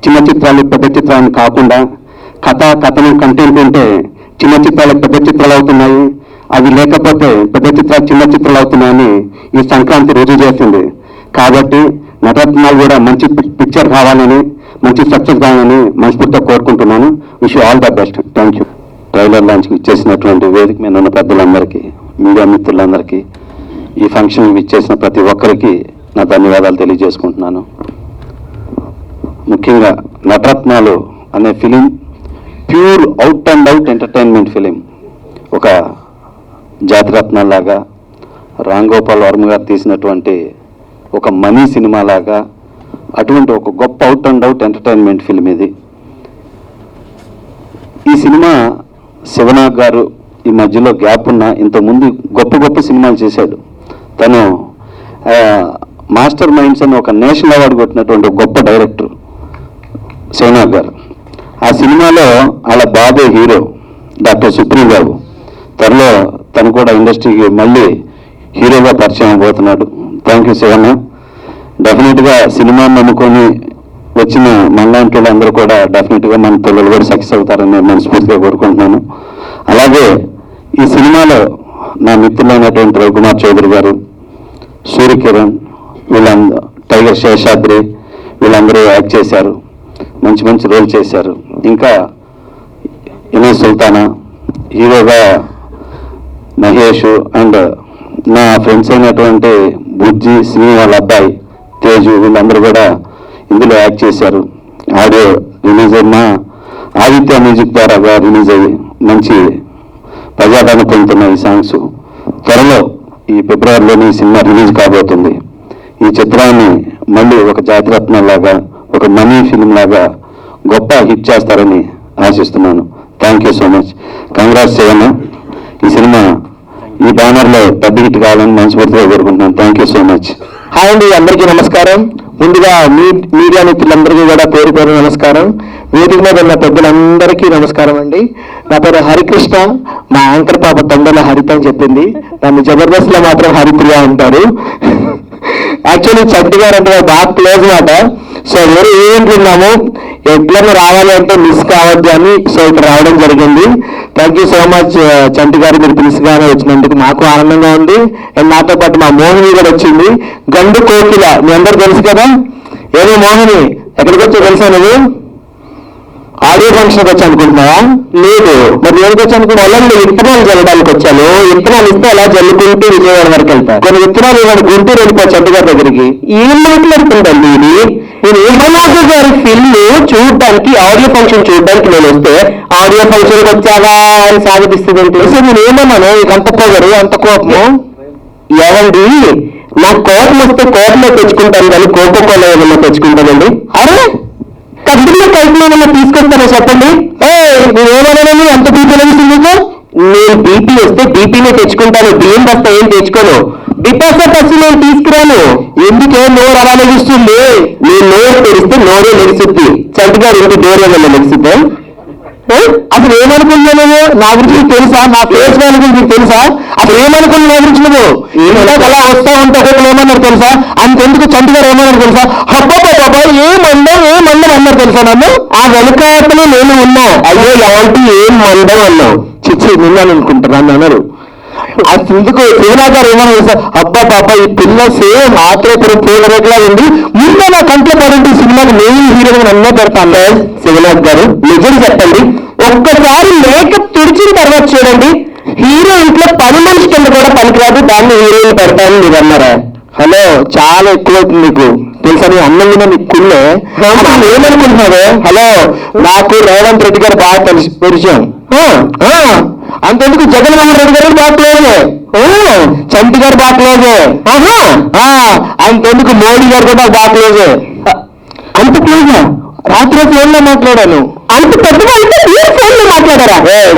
చిన్న చిత్రాలు పెద్ద చిత్రాలను కాకుండా కథనం కంటెంట్ ఉంటే చిన్న చిత్రాలు పెద్ద చిత్రాలు అవుతున్నాయి, అవి లేకపోతే పెద్ద చిత్రాలు చిన్న చిత్రాలు అవుతున్నాయని ఈ సంక్రాంతి రుజువు చేస్తుంది. కాబట్టి నటరత్నాలు కూడా మంచి పిక్చర్ కావాలని, మంచి సక్సెస్ కావాలని మనస్ఫూర్తిగా కోరుకుంటున్నాను. Wish all the best. Thank you. Trailer లాంచ్కి ఇచ్చేసినటువంటి వేదిక మీద ఉన్న పెద్దలందరికీ, మీడియా మిత్రులందరికీ, ఈ ఫంక్షన్కి ఇచ్చేసిన ప్రతి ఒక్కరికి నా ధన్యవాదాలు తెలియజేసుకుంటున్నాను. ముఖ్యంగా నటరత్నాలు అనే film pure out and out entertainment film. ఒక జాతిరత్నాలాగా రామ్ గోపాల్ వర్మ గారు తీసినటువంటి ఒక మనీ సినిమా లాగా అటువంటి ఒక గొప్ప out and out entertainment film ఇది. ఈ సినిమా శివనాగ్ గారు ఈ మధ్యలో గ్యాప్ ఉన్న ఇంతకుముందు గొప్ప గొప్ప సినిమాలు చేశాడు. తను మాస్టర్ మైండ్స్ అని ఒక నేషనల్ అవార్డు కొట్టినటువంటి గొప్ప డైరెక్టర్ శివనాగ్ గారు. ఆ సినిమాలో వాళ్ళ బాబే హీరో డాక్టర్ సుప్రీం బాబు. త్వరలో తను కూడా ఇండస్ట్రీకి మళ్ళీ హీరోగా పరిచయం అయిపోతున్నాడు. Thank you Shivanna. డెఫినెట్గా సినిమాని నమ్ముకొని వచ్చిన మనలాంటి వాళ్ళందరూ కూడా డెఫినెట్గా మన పిల్లలు కూడా సక్సెస్ అవుతారని నేను మనస్ఫూర్తిగా కోరుకుంటున్నాను. అలాగే ఈ సినిమాలో నా మిత్రులైనటువంటి రవికుమార్ చౌదరి గారు, సూర్యకిరణ్, వీళ్ళందరూ, టైగర్ శేషాద్రి, వీళ్ళందరూ యాక్ట్ చేశారు. మంచి మంచి రోల్ చేశారు. ఇంకా ఇనే సుల్తానా, హీరోగా మహేష్ అండ్ నా ఫ్రెండ్స్ అయినటువంటి బుజ్జి, శ్రీ వాళ్ళ అబ్బాయి తేజు, వీళ్ళందరూ కూడా ఇందులో యాక్ట్ చేశారు. ఆడియో రిలీజ్ అయిన ఆదిత్య మ్యూజిక్ ద్వారా రిలీజ్ అయ్యి మంచి ప్రజాదరణ పొందుతున్న ఈ సాంగ్స్. త్వరలో ఈ ఫిబ్రవరిలోని ఈ సినిమా రిలీజ్ కాబోతుంది. ఈ చిత్రాన్ని మళ్ళీ ఒక జాతిరత్నంలాగా, ఒక మనీ ఫిల్మ్ లాగా గొప్ప హిట్ చేస్తారని ఆశిస్తున్నాను. Thank you so much. Congrats Shivanna. ఈ సినిమా ఈ బ్యానర్లో పెద్ద హిట్ కావాలని మనస్ఫూర్తిగా కోరుకుంటున్నాను. Thank you so much. Hi అండి, అందరికీ నమస్కారం. ముందుగా మీడియా మిత్రులందరికీ కూడా పేరు పేరు నమస్కారం. వేదిక మీద ఉన్న పెద్దలందరికీ నమస్కారం అండి. నా పేరు హరికృష్ణ. మా యాంకర్ పాప తొందరలో హరిత అని చెప్పింది. నన్ను జబర్దస్త్ లో మాత్రం హరిప్రియ అంటారు. యాక్చువల్లీ చంటి గారు అంటే బాగా క్లోజ్ మాట. సో వేరే ఈవెంట్లు ఉన్నాము, ఎట్లన్నా రావాలి అంటే మిస్ కావద్దు అని సో ఇక్కడ రావడం జరిగింది. థ్యాంక్ యూ సో మచ్ చంటి గారు, మీరు పిలిచిగానే వచ్చినందుకు మాకు ఆనందంగా ఉంది. అండ్ నాతో పాటు మా మోహిని కూడా వచ్చింది. గండు కోకిల మీ అందరూ తెలుసు కదా. ఏమో మోహిని, ఎక్కడికి వచ్చో తెలుసా నువ్వు? ఆడియో ఫంక్షన్కి వచ్చి అనుకుంటున్నావా? లేదు. మరి దేనికి వచ్చి అనుకున్నా? వాళ్ళని విత్తనాలు చల్లడానికి వచ్చాను. విత్తనాలు ఇస్తే అలా జల్లుకుంటూ విజయవాడ వరకు వెళ్తాను. కొన్ని విత్తనాలు ఇవాళ గుంటూరు వెళ్ళిపోయి చంటి గారి దగ్గరికి. ఏం మాట్లాడుతుందండి ఇది? నేను ఏమనాథు గారి ఫిల్మ్ చూడటానికి, ఆడియో ఫంక్షన్ చూడడానికి నేను వస్తే ఆడియో ఫంక్షన్కి వచ్చావా అని సాగతిస్తుంది. అంటే నేను ఏమన్నాను? నీకు అంత పొగరు, అంత కోపము? ఏమండి, నాకు కోపం వస్తే కోపంలో తెచ్చుకుంటాను కానీ కోకో కోలా ఏమన్నా తెచ్చుకుంటానండి? అరే కబ్బుల్లో కలిపి ఏమన్నా తీసుకొస్తానో చెప్పండి. నేనేమన్నానని అంత బీపీ లభిస్తుంది నీకు? నేను బీపీ వస్తే బీపీనే తెచ్చుకుంటాను, బియ్యం బస్తా ఏం తెచ్చుకోను. బికాస్ ఆఫ్ వచ్చి నేను తీసుకురాను. ఎందుకే నోరు అలా లభిస్తుంది? నేను నోరు తెరిస్తే నోరే లభిస్తుంది. చంటి గారు ఇంటి డోర్ ఏమన్నా లభిస్తుందా? అసలు ఏమనుకున్నావు నువ్వు? నా గురించి తెలుసా? నా ఫేస్ వాల్యూ గురించి నీకు తెలుసా? అసలు ఏమనుకున్నావు నా గురించి నువ్వు? అలా వస్తా ఉంటే ఒకటి ఏమన్నారు తెలుసా? అంతెందుకు చంటి గారు ఏమన్నారు తెలుసా? హబ్బా బాబా ఏమండం అన్నారు తెలుసా నన్ను? ఆ వెనుకాతలు నేను ఉన్నా. అయ్యో ఎలాంటి ఏం మందం అన్నావు. చిచ్చి నిన్నాను అనుకుంటున్నాను అన్నారు. అందుకు శివనాథ్ గారు ఏమన్నా తెలుసా? అబ్బా బాబా ఈ పిల్ల సేమ్ ఆత్రేపురం పూలరేట్లా ఉంది. ముందు నా కంట్లో పడింది సినిమాకి నేను హీరోగా నన్నే పెడతాను. శివనాథ్ గారు నిజం చెప్పండి, ఒక్కసారి మేకప్ తుడిచిన తర్వాత చూడండి, హీరో ఇంట్లో పని మనిషి కింద కూడా పనికిరాదు, దాన్ని హీరోయిన్ పెడతాను మీరు అన్నారా? హలో, చాలా ఎక్కువైతుంది మీకు తెలుసా? నీ అన్నం మీద నీకు కుళ్ళే. ఏమనుకుంటున్నావే? హలో, నాకు రేవంత్ రెడ్డి గారు బాగా పరిచయం. అంతెందుకు జగన్మోహన్ రెడ్డి గారు బాగా క్లోజే. చంటి గారు బాగా క్లోజే. అంతెందుకు మోడీ గారు కూడా బాగా క్లోజే. అంత క్లోజా? రాత్రి ఫోన్ లో మాట్లాడాను. అంత పెద్దగా అయితే మీరు ఫోన్ లో మాట్లాడారా?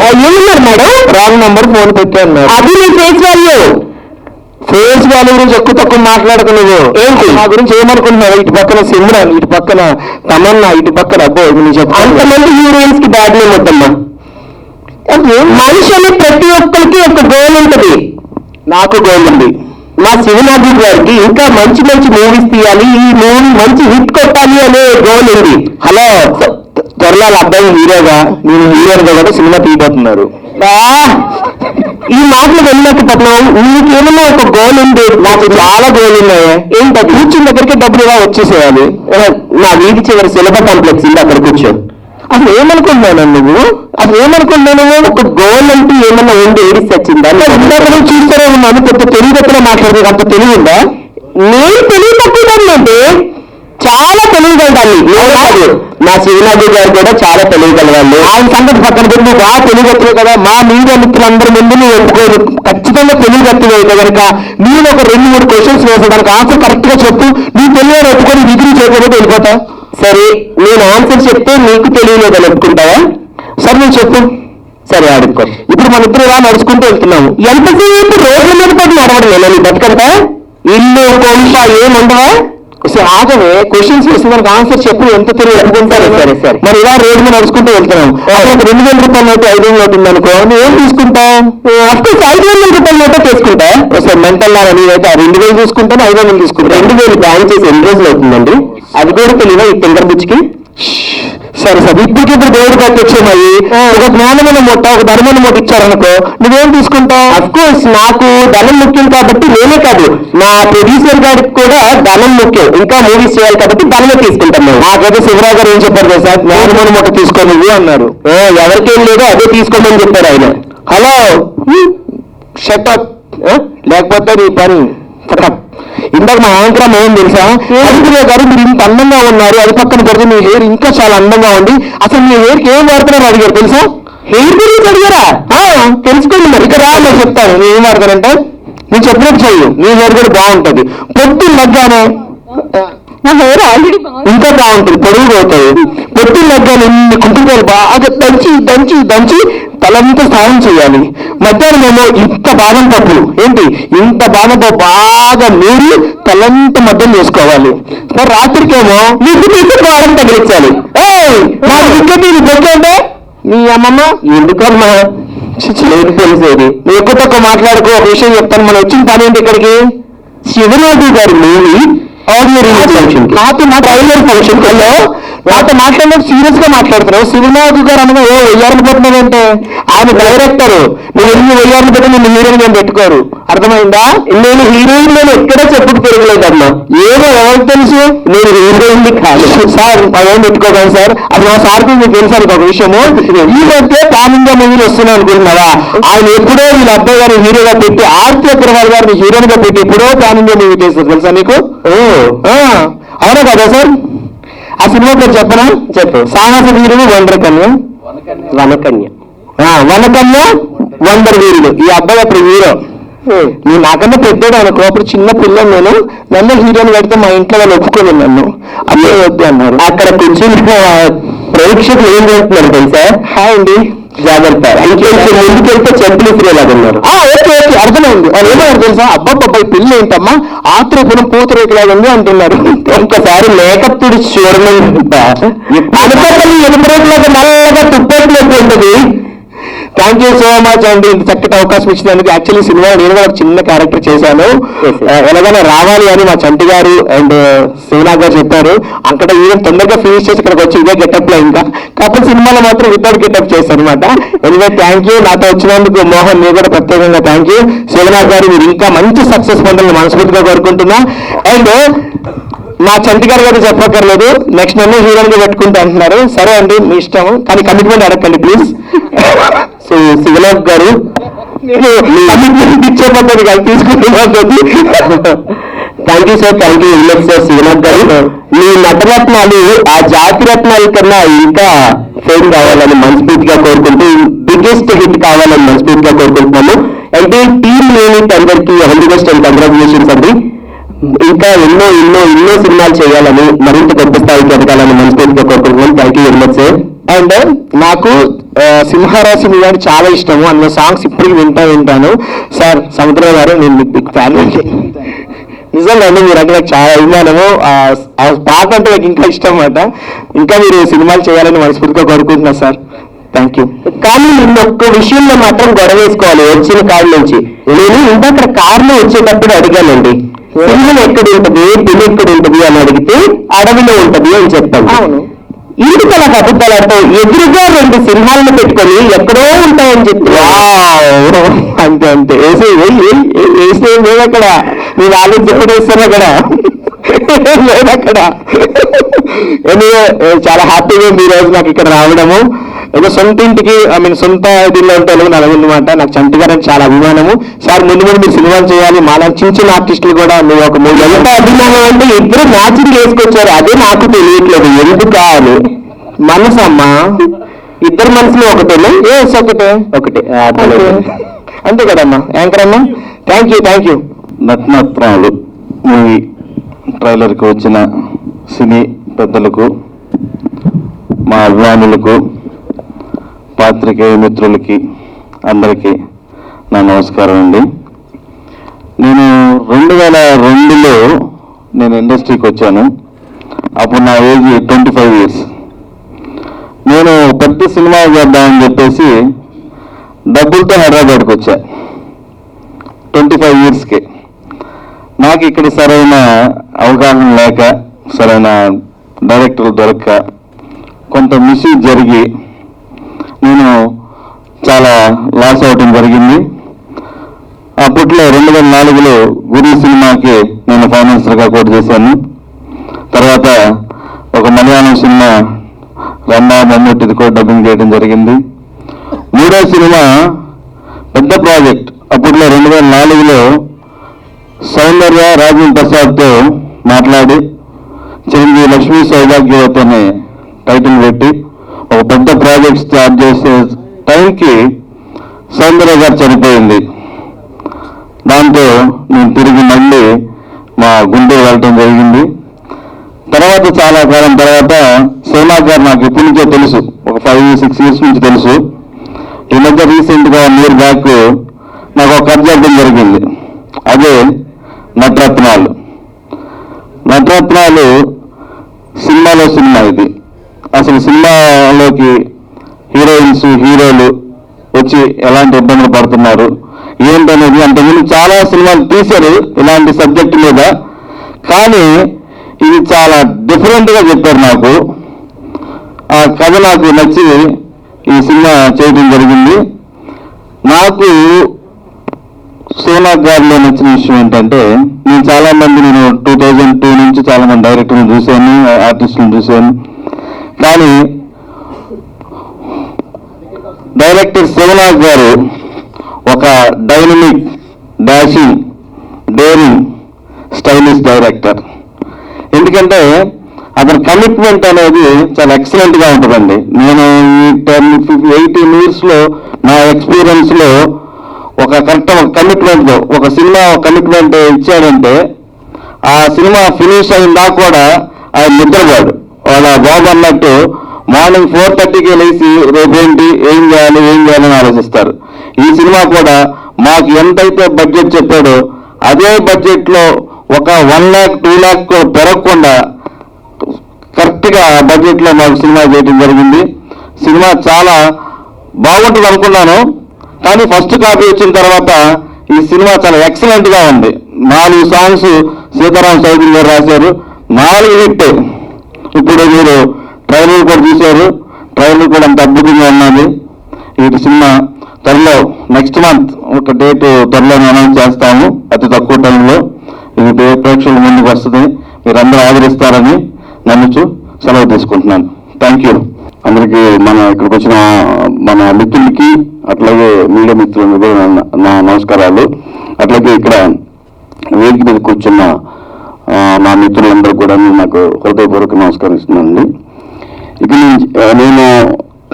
ఏమన్నారు మేడం? రాంగ్ నంబర్ ఫోన్ పెట్టాను. అది నీ ఫేస్ వాల్యూ. ఫేస్ వాల్యూ గురించి ఎక్కువ తక్కువ మాట్లాడకు నువ్వు. ఏంటి నా గురించి ఏమనుకుంటున్నావు? ఇటు పక్కన సిమ్రాన్, ఇటు పక్కన తమన్నా, ఇటు పక్కన అబ్బో నేను చెప్తాను. అంతమంది హీరోయిన్స్ కి బ్యాడ్ నేమ్ వద్దమ్మా. మనిషి అని ప్రతి ఒక్కరికి ఒక గోల్ ఉంటుంది. నాకు గోల్ ఉంది. మా శివనాథ్ గారికి ఇంకా మంచి మంచి మూవీస్ తీయాలి, ఈ మూవీ మంచి హిట్ కొట్టాలి అనే గోల్ ఉంది. హలో, త్వరలో అబ్బాయి హీరోగా, నేను హీరోగా కూడా సినిమా తీయబోతున్నారు. ఈ మాటలు వెళ్ళలేకపోతున్నావు. నీకేమన్నా ఒక గోల్ ఉంది? నాకు చాలా గోల్ ఉన్నాయి. ఏంటో కూర్చుని దగ్గరికి డబ్బులుగా వచ్చేసేయాలి. నా వీధి చివరి సిలబ కాంప్లెక్స్ ఉంది, అక్కడ కూర్చో. అసలు ఏమనుకుంటున్నాను నువ్వు? అసలు ఏమనుకుంటున్నాను? ఒక గోల్ అంటే ఏమన్నా ఉంది, ఏడిసి వచ్చిందా? చూస్తారే ఉన్నాను, పెద్ద తెలివితక్కువ మాట్లాడుతుంది. అంత తెలివి ఉందా? నేను తెలివి తక్కువ అంటే చాలా తెలివిగా తెలియగలదాన్ని కాదు, మా శ్రీనాథ్ గారు కూడా చాలా తెలియగలవాళ్ళు. ఆయన సంగతి పక్కన పెట్టి నువ్వు బాగా తెలియగట్టలే కదా, మా మీడియా మిత్రులందరి ముందు నువ్వు ఒప్పుకోదు, ఖచ్చితంగా తెలియగట్టలేదు కనుక నేను ఒక 2-3 క్వశ్చన్స్ వేసేదానికి ఆన్సర్ కరెక్ట్ గా చెప్పు. నీకు తెలియని ఒప్పుకొని డిగ్రీ చేయకపోతే వెళ్ళిపోతా. సరే, నేను ఆన్సర్ చెప్తే నీకు తెలియలేదని ఒప్పుకుంటావా? సరే నేను చెప్పు. సరే ఆడుకో. ఇప్పుడు మన ఇద్దరు ఇలా నడుచుకుంటూ వెళ్తున్నాము, ఎంతసేపు రోడ్ల మీద పడి నడవడం నేను బతుకంతా ఇల్లు కొంప ఏముండవా? ఆగవే, క్వశ్చన్స్ వేసేదానికి ఆన్సర్ చెప్పు, ఎంత తెలియదు అనుకుంటారు. సరే సరే, మరి ఇలా రోడ్డు మీద నడుచుకుంటూ వెళ్తున్నాం, అప్పుడు 2000 రూపాయల నోటు 500 నోటు ఉందనుకో, నువ్వేం తీసుకుంటావు? అఫ్కోర్స్ 500 రూపాయల నోటే తీసుకుంటా. ఒకసారి మెంటల్ లాగా నేనైతే 2000 తీసుకుంటాను, 500 తీసుకుంటాను. 2000 బ్యాన్ చేసి ఎన్ని రోజులు అవుతుందండి? అది కూడా తెలియదా ఈ ఫింగర్ బుచ్చికి? సరే సరే, ఇప్పటికిప్పుడు దేవుడు కట్టొచ్చామయ్యి ఒక జ్ఞానమైన మొట్ట, ఒక ధర్మమైన మొట్ట ఇచ్చారనుకో, నువ్వేం తీసుకుంటావు? అఫ్ కోర్స్ నాకు ధనం ముఖ్యం కాబట్టి నేనే కాదు, మా ప్రొడ్యూసర్ గారికి కూడా ధనం ముఖ్యం, ఇంకా మూవీస్ చేయాలి కాబట్టి ధనమే తీసుకుంటాం మేము. నాకైతే శివరావు గారు ఏం చెప్పారు కదా సార్, జ్ఞానమైన మొట్ట తీసుకో నువ్వు అన్నారు. ఎవరికేం లేదో అదే తీసుకోమని చెప్పారు ఆయన. హలో, షటప్, లేకపోతే నీ పని ఫటప్. ఇందాక మా యాంకర్ ఏం తెలుసా, అరుణ్ గారు మీరు ఇంత అందంగా ఉన్నారు, అది పక్కన పెడితే మీ హెయిర్ ఇంకా చాలా అందంగా ఉంది, అసలు మీ హెయిర్కి ఏం వాడుతున్నారు అడిగారు తెలుసా? హెయిర్ గురించి అడిగారా? తెలుసుకోండి మరి, ఇక్కడ నేను చెప్తాను నేను ఏం వాడతానంటే, నేను చెప్పినట్టు చెయ్యి, నీ హెయిర్ కూడా బాగుంటుంది. పొద్దున్న లగ్గానే నా హెయిర్ ఆల్రెడీ ఇంకా బాగుంటుంది, పొడుగు పోతుంది. పొద్దున్న లగ్గానే ఇన్ని కుంటుకాయలు బాగా దంచి దంచి దంచి తలంతా స్నానం చేయాలి. మధ్యాహ్నం ఏమో ఇంత బాదం పప్పులు, ఏంటి ఇంత బాదం పప్పు బాగా నూరి తలంతా మధ్యం చేసుకోవాలి. మరి రాత్రికేమో నీకు వారం తగిలించాలి. నాకు దిగ్గది బొక్కంటే మీ అమ్మమ్మ ఎందుకమ్మా లేదు తెలిసేది. నువ్వు ఎక్కువ తక్కువ మాట్లాడుకో. ఒక విషయం చెప్తాను, మనం వచ్చిన పని ఏంటి ఇక్కడికి? శివరాజు గారి మూవీ ఆడియో రిలీజ్ ఫంక్షన్, నాతో మా ట్రైలర్ ఫంక్షన్ లో నాతో మాట్లాడినప్పుడు సీరియస్ గా మాట్లాడుతున్నావు. శివనాథు గారు అనగా ఏ వెయ్యాలను పెట్టినాడంటే ఆయన డైరెక్టర్, నేను ఎన్ని వెయ్యాలను పెట్టి నిన్ను హీరోయిన్ నేను పెట్టుకోరు, అర్థమైందా? నేను హీరోయిన్ నేను ఎక్కడా చెప్పుకు తిరగలేదమ్మా, ఏమో ఎవరికి తెలుసు నేను హీరోయిన్ కాదు సార్, అదేం పెట్టుకోగలను సార్. అది మా సార్కి మీకు తెలుసాను ఒక విషయము, ఈ మధ్య పాన్ ఇండియా మూవీలు వస్తున్నాయి అనుకుంటున్నావా? ఆయన ఎప్పుడో వీళ్ళ అబ్బాయి గారిని హీరోగా పెట్టి, ఆర్తి అగ్రవాల్ గారిని హీరోయిన్ గా పెట్టి ఎప్పుడో పాన్ ఇండియా మూవీ చేస్తారు తెలుసా నీకు? అవునా కదా సార్? ఆ సినిమా పేరు చెప్పనా? చెప్పు. సాహస వీరుడు వండరకన్య, వనకన్య, వనకన్య వండర్ వీరుడు. ఈ అబ్బాయి అప్పుడు హీరో, నేను నాకన్నా పెద్దోడు అనుకో, అప్పుడు చిన్న పిల్లలు నేను, నన్ను హీరోని పెడితే మా ఇంట్లో వాళ్ళు ఒప్పుకోలేదు, నన్ను అమ్మాయి వద్దు అన్నారు. అక్కడ కూర్చుని ప్రేక్షకులు ఏం చేస్తున్నారు తెలుసా? హాయ్ అండి జాగ్రత్త, ముందుకెళ్తే చెంపులు ఇసిరేలాగా ఉన్నారు. ఓకే ఓకే అర్థమైంది. వాళ్ళు ఏమన్నారు తెలుసా? అబ్బాబ్బాయి పిల్ల ఏంటమ్మా ఆత్రేపురం పూతరేకులాగా ఉంది అంటున్నారు. ఒక్కసారి మేకప్ తుడిచి చూడమని అనుకోని ఎనుపరేకులాగా నల్లగా తుప్పేట్లయితే ఉంటుంది. థ్యాంక్ యూ సో మచ్ అండి, ఇంత చక్కటి అవకాశం ఇచ్చినందుకు. యాక్చువల్లీ సినిమా నేను కూడా ఒక చిన్న క్యారెక్టర్ చేశాను, ఎలాగైనా రావాలి అని మా చంటి గారు అండ్ శివనాథ్ గారు చెప్పారు. అక్కడ ఈవెన్ తొందరగా ఫినిష్ చేసి ఇక్కడికి వచ్చి ఇదే గెటప్ లో, ఇంకా కాకపోతే సినిమాలో మాత్రం వితౌట్ గెటప్ చేశాను అనమాట. ఎనివే థ్యాంక్ యూ, నాతో వచ్చినందుకు మోహన్ మీరు కూడా ప్రత్యేకంగా థ్యాంక్ యూ. శివనాథ్ గారు మీరు ఇంకా మంచి సక్సెస్ పొందాలని మనస్ఫూర్తిగా కోరుకుంటున్నా. అండ్ మా చంటి గారు కూడా చెప్పక్కర్లేదు, నెక్స్ట్ నన్ను హీరోయిన్ గా పెట్టుకుంటా అంటున్నారు. సరే అండి మీ ఇష్టం, కానీ కమిట్మెంట్ అడగండి ప్లీజ్. సో శివనాథ్ గారు నేను కమిట్మెంట్ ఇచ్చే పద్ధతి కాదు, తీసుకుంటున్నాను. Thank you sir, thank you very much sir. Sivanath గారు మీ నటరత్నాలు ఆ జాతి రత్నాల కన్నా ఇంకా ఫేమ్ కావాలని మనస్ఫూర్తిగా కోరుకుంటూ, బిగ్గెస్ట్ హిట్ కావాలని మనస్ఫూర్తిగా కోరుకుంటున్నాము. అంటే టీమ్ యూనిట్ అందరికీ all the best and congratulations అండి. ఇంకా ఎన్నో ఎన్నో ఎన్నో సినిమాలు చేయాలని, మరింత గొప్ప స్థాయికి ఎదగాలని మనస్ఫూర్తిగా కోరుకుంటున్నాను. Thank you very much sir. And నాకు సింహరాశి మీద చాలా ఇష్టము, అందులో సాంగ్స్ ఇప్పటికి వింటాను. సార్ సముద్ర గారు నేను మీకు బిగ్ ఫ్యాన్ అండి, నిజంగా అండి. మీరు అంటే నాకు చాలా అభిమానము, ఆ పాట అంటే నాకు ఇంకా ఇష్టం అన్నమాట. ఇంకా మీరు సినిమాలు చేయాలని మనస్ఫూర్తిగా కోరుకుంటున్నా సార్. Thank you. కానీ నిన్న ఒక్క విషయంలో మాత్రం గొడవ వేసుకోవాలి వచ్చిన కారు నుంచి. నేను ఇందాక కారులో వచ్చేటప్పుడు అడిగానండి, సింహం ఎక్కడ ఉంటుంది, పిల్లి ఎక్కడ ఉంటుంది అని అడిగితే అడవిలో ఉంటుంది అని చెప్పాను. అవును, ఇంటికి అలా అబద్ధాలతో ఎదురుగా 2 సింహాలను పెట్టుకొని ఎక్కడో ఉంటాయని చెప్పి అంతే అంతే వేసే లేదు అక్కడ. నేను ఆలోచన ఎప్పుడు వేస్తాను అక్కడ లేదు అక్కడ. ఎనివే చాలా హ్యాపీగా ఈ రోజు నాకు ఇక్కడ రావడము. ఏదో సొంత ఇంటికి సొంత ఇదిలో ఉంటాను నలుగురమాట. నాకు చంటి గారు అంటే చాలా అభిమానము. సార్ ముందు ముందు మీరు సినిమాలు చేయాలి, మాలా చిన్న చిన్న ఆర్టిస్టులు కూడా మీరు ఒక 3 ఎంత అభిమానం అంటే ఇద్దరు మ్యాచింగ్ వేసుకొచ్చారు. అదే నాకు తెలియట్లేదు ఎందుకు కావాలి. మనసు అమ్మా, ఇద్దరు మనసులు ఒకటేనా? ఒకటే అంతే కదమ్మా. యాంకర్ అమ్మా, థ్యాంక్ యూ. నటనత్నాలు మూవీ ట్రైలర్కి వచ్చిన సినీ పెద్దలకు, మా అభిమానులకు, పాత్రికేయ మిత్రులకి అందరికీ నా నమస్కారం అండి. నేను 2002లో నేను ఇండస్ట్రీకి వచ్చాను. అప్పుడు నా ఏజ్ 25 years. నేను పెద్ద సినిమా చేద్దామని చెప్పేసి డబ్బులతో హైదరాబాద్కి వచ్చా 25 yearsకి. నాకు ఇక్కడ సరైన అవగాహన లేక, సరైన డైరెక్టర్లు దొరక్క, కొంత మిస్యూజ్ జరిగి నేను చాలా లాస్ అవడం జరిగింది. అప్పట్లో 2004లో గురు సినిమాకి నేను ఫైనాన్సర్గా కూడా చేశాను. తర్వాత ఒక మలయాళం సినిమా రమ్మ మమ్మూటిది కూడా డబ్బింగ్ చేయడం జరిగింది. 3వ సినిమా పెద్ద ప్రాజెక్ట్. అప్పట్లో 2004లో సౌందర్య రాజేంద్ర ప్రసాద్తో మాట్లాడి చిరంజీవి లక్ష్మీ సౌభాగ్యవతి అనే టైటిల్ పెట్టి ఒక పెద్ద ప్రాజెక్ట్ స్టార్ట్ చేసే టైంకి సౌందర్య గారు చనిపోయింది. దాంతో నేను తిరిగి మళ్ళీ మా గుంటూరు వెళ్ళటం జరిగింది. తర్వాత చాలా కాలం తర్వాత సోనా గారు నాకు ఇప్పటి నుంచో తెలుసు, ఒక 5-6 years నుంచి తెలుసు. ఈ మధ్య రీసెంట్గా 1 year బ్యాక్ నాకు ఒక కథ చెప్పడం జరిగింది. అదే నటరత్నాలు. సినిమాలో సినిమా ఇది. అసలు సినిమాలోకి హీరోయిన్స్, హీరోలు వచ్చి ఎలాంటి ఇబ్బందులు పడుతున్నారు ఏంటనేది అంతకుముందు చాలా సినిమాలు తీశారు ఇలాంటి సబ్జెక్ట్ మీద. కానీ ఇది చాలా డిఫరెంట్గా చెప్పారు నాకు. ఆ కథ నాకు నచ్చి ఈ సినిమా చేయడం జరిగింది. నాకు సోనా గారిలో నచ్చిన విషయం ఏంటంటే, నేను 2002 నుంచి చాలా మంది డైరెక్టర్లు చూశాను, ఆర్టిస్టులను చూశాను. కానీ డైరెక్టర్ శివనాథ్ గారు ఒక dynamic, dashing, daring, stylish director. ఎందుకంటే అతని కమిట్మెంట్ అనేది చాలా ఎక్సలెంట్గా ఉంటుందండి. నేను ఈ 18 yearsలో నా ఎక్స్పీరియన్స్లో ఒక కమిట్మెంట్, ఒక సినిమా కమిట్మెంట్ ఇచ్చాడంటే ఆ సినిమా ఫినిష్ అయిందా కూడా ఆయన నిద్రపోడు. వాళ్ళ బాబు అన్నట్టు మార్నింగ్ 4:30కి లేచి రేపేంటి, ఏం చేయాలని ఆలోచిస్తారు. ఈ సినిమా కూడా మాకు ఎంతైతే బడ్జెట్ చెప్పాడో అదే బడ్జెట్లో ఒక 1 lakh 2 lakh పెరగకుండా కరెక్ట్గా బడ్జెట్లో మాకు సినిమా చేయడం జరిగింది. సినిమా చాలా బాగుంటుంది అనుకున్నాను, కానీ ఫస్ట్ కాపీ వచ్చిన తర్వాత ఈ సినిమా చాలా ఎక్సలెంట్గా ఉంది. 4 songs సీతారాం చౌదరి గారు రాశారు, 4 హిట్. ఇప్పుడు మీరు ట్రైలర్ కూడా చూశారు, ట్రైలర్ కూడా అంత అద్భుతంగా ఉన్నది. ఈ సినిమా త్వరలో నెక్స్ట్ మంత్ ఒక డేట్ త్వరలో అనౌన్స్ చేస్తాము, అతి తక్కువ టైంలో ఇది ప్రేక్షకుల ముందుకు వస్తుంది. మీరందరూ ఆదరిస్తారని నమ్ముచు సెలవు తీసుకుంటున్నాను. Thank you. అందరికీ ఇక్కడికి వచ్చిన మన మిత్రులకి, అట్లాగే మీడియా మిత్రులకు కూడా నా నమస్కారాలు. అట్లాగే ఇక్కడ వేదిక మీద కూర్చున్న నా మిత్రులందరూ కూడా నాకు హృదయపూర్వక నమస్కరిస్తున్నానండి. ఇక నేను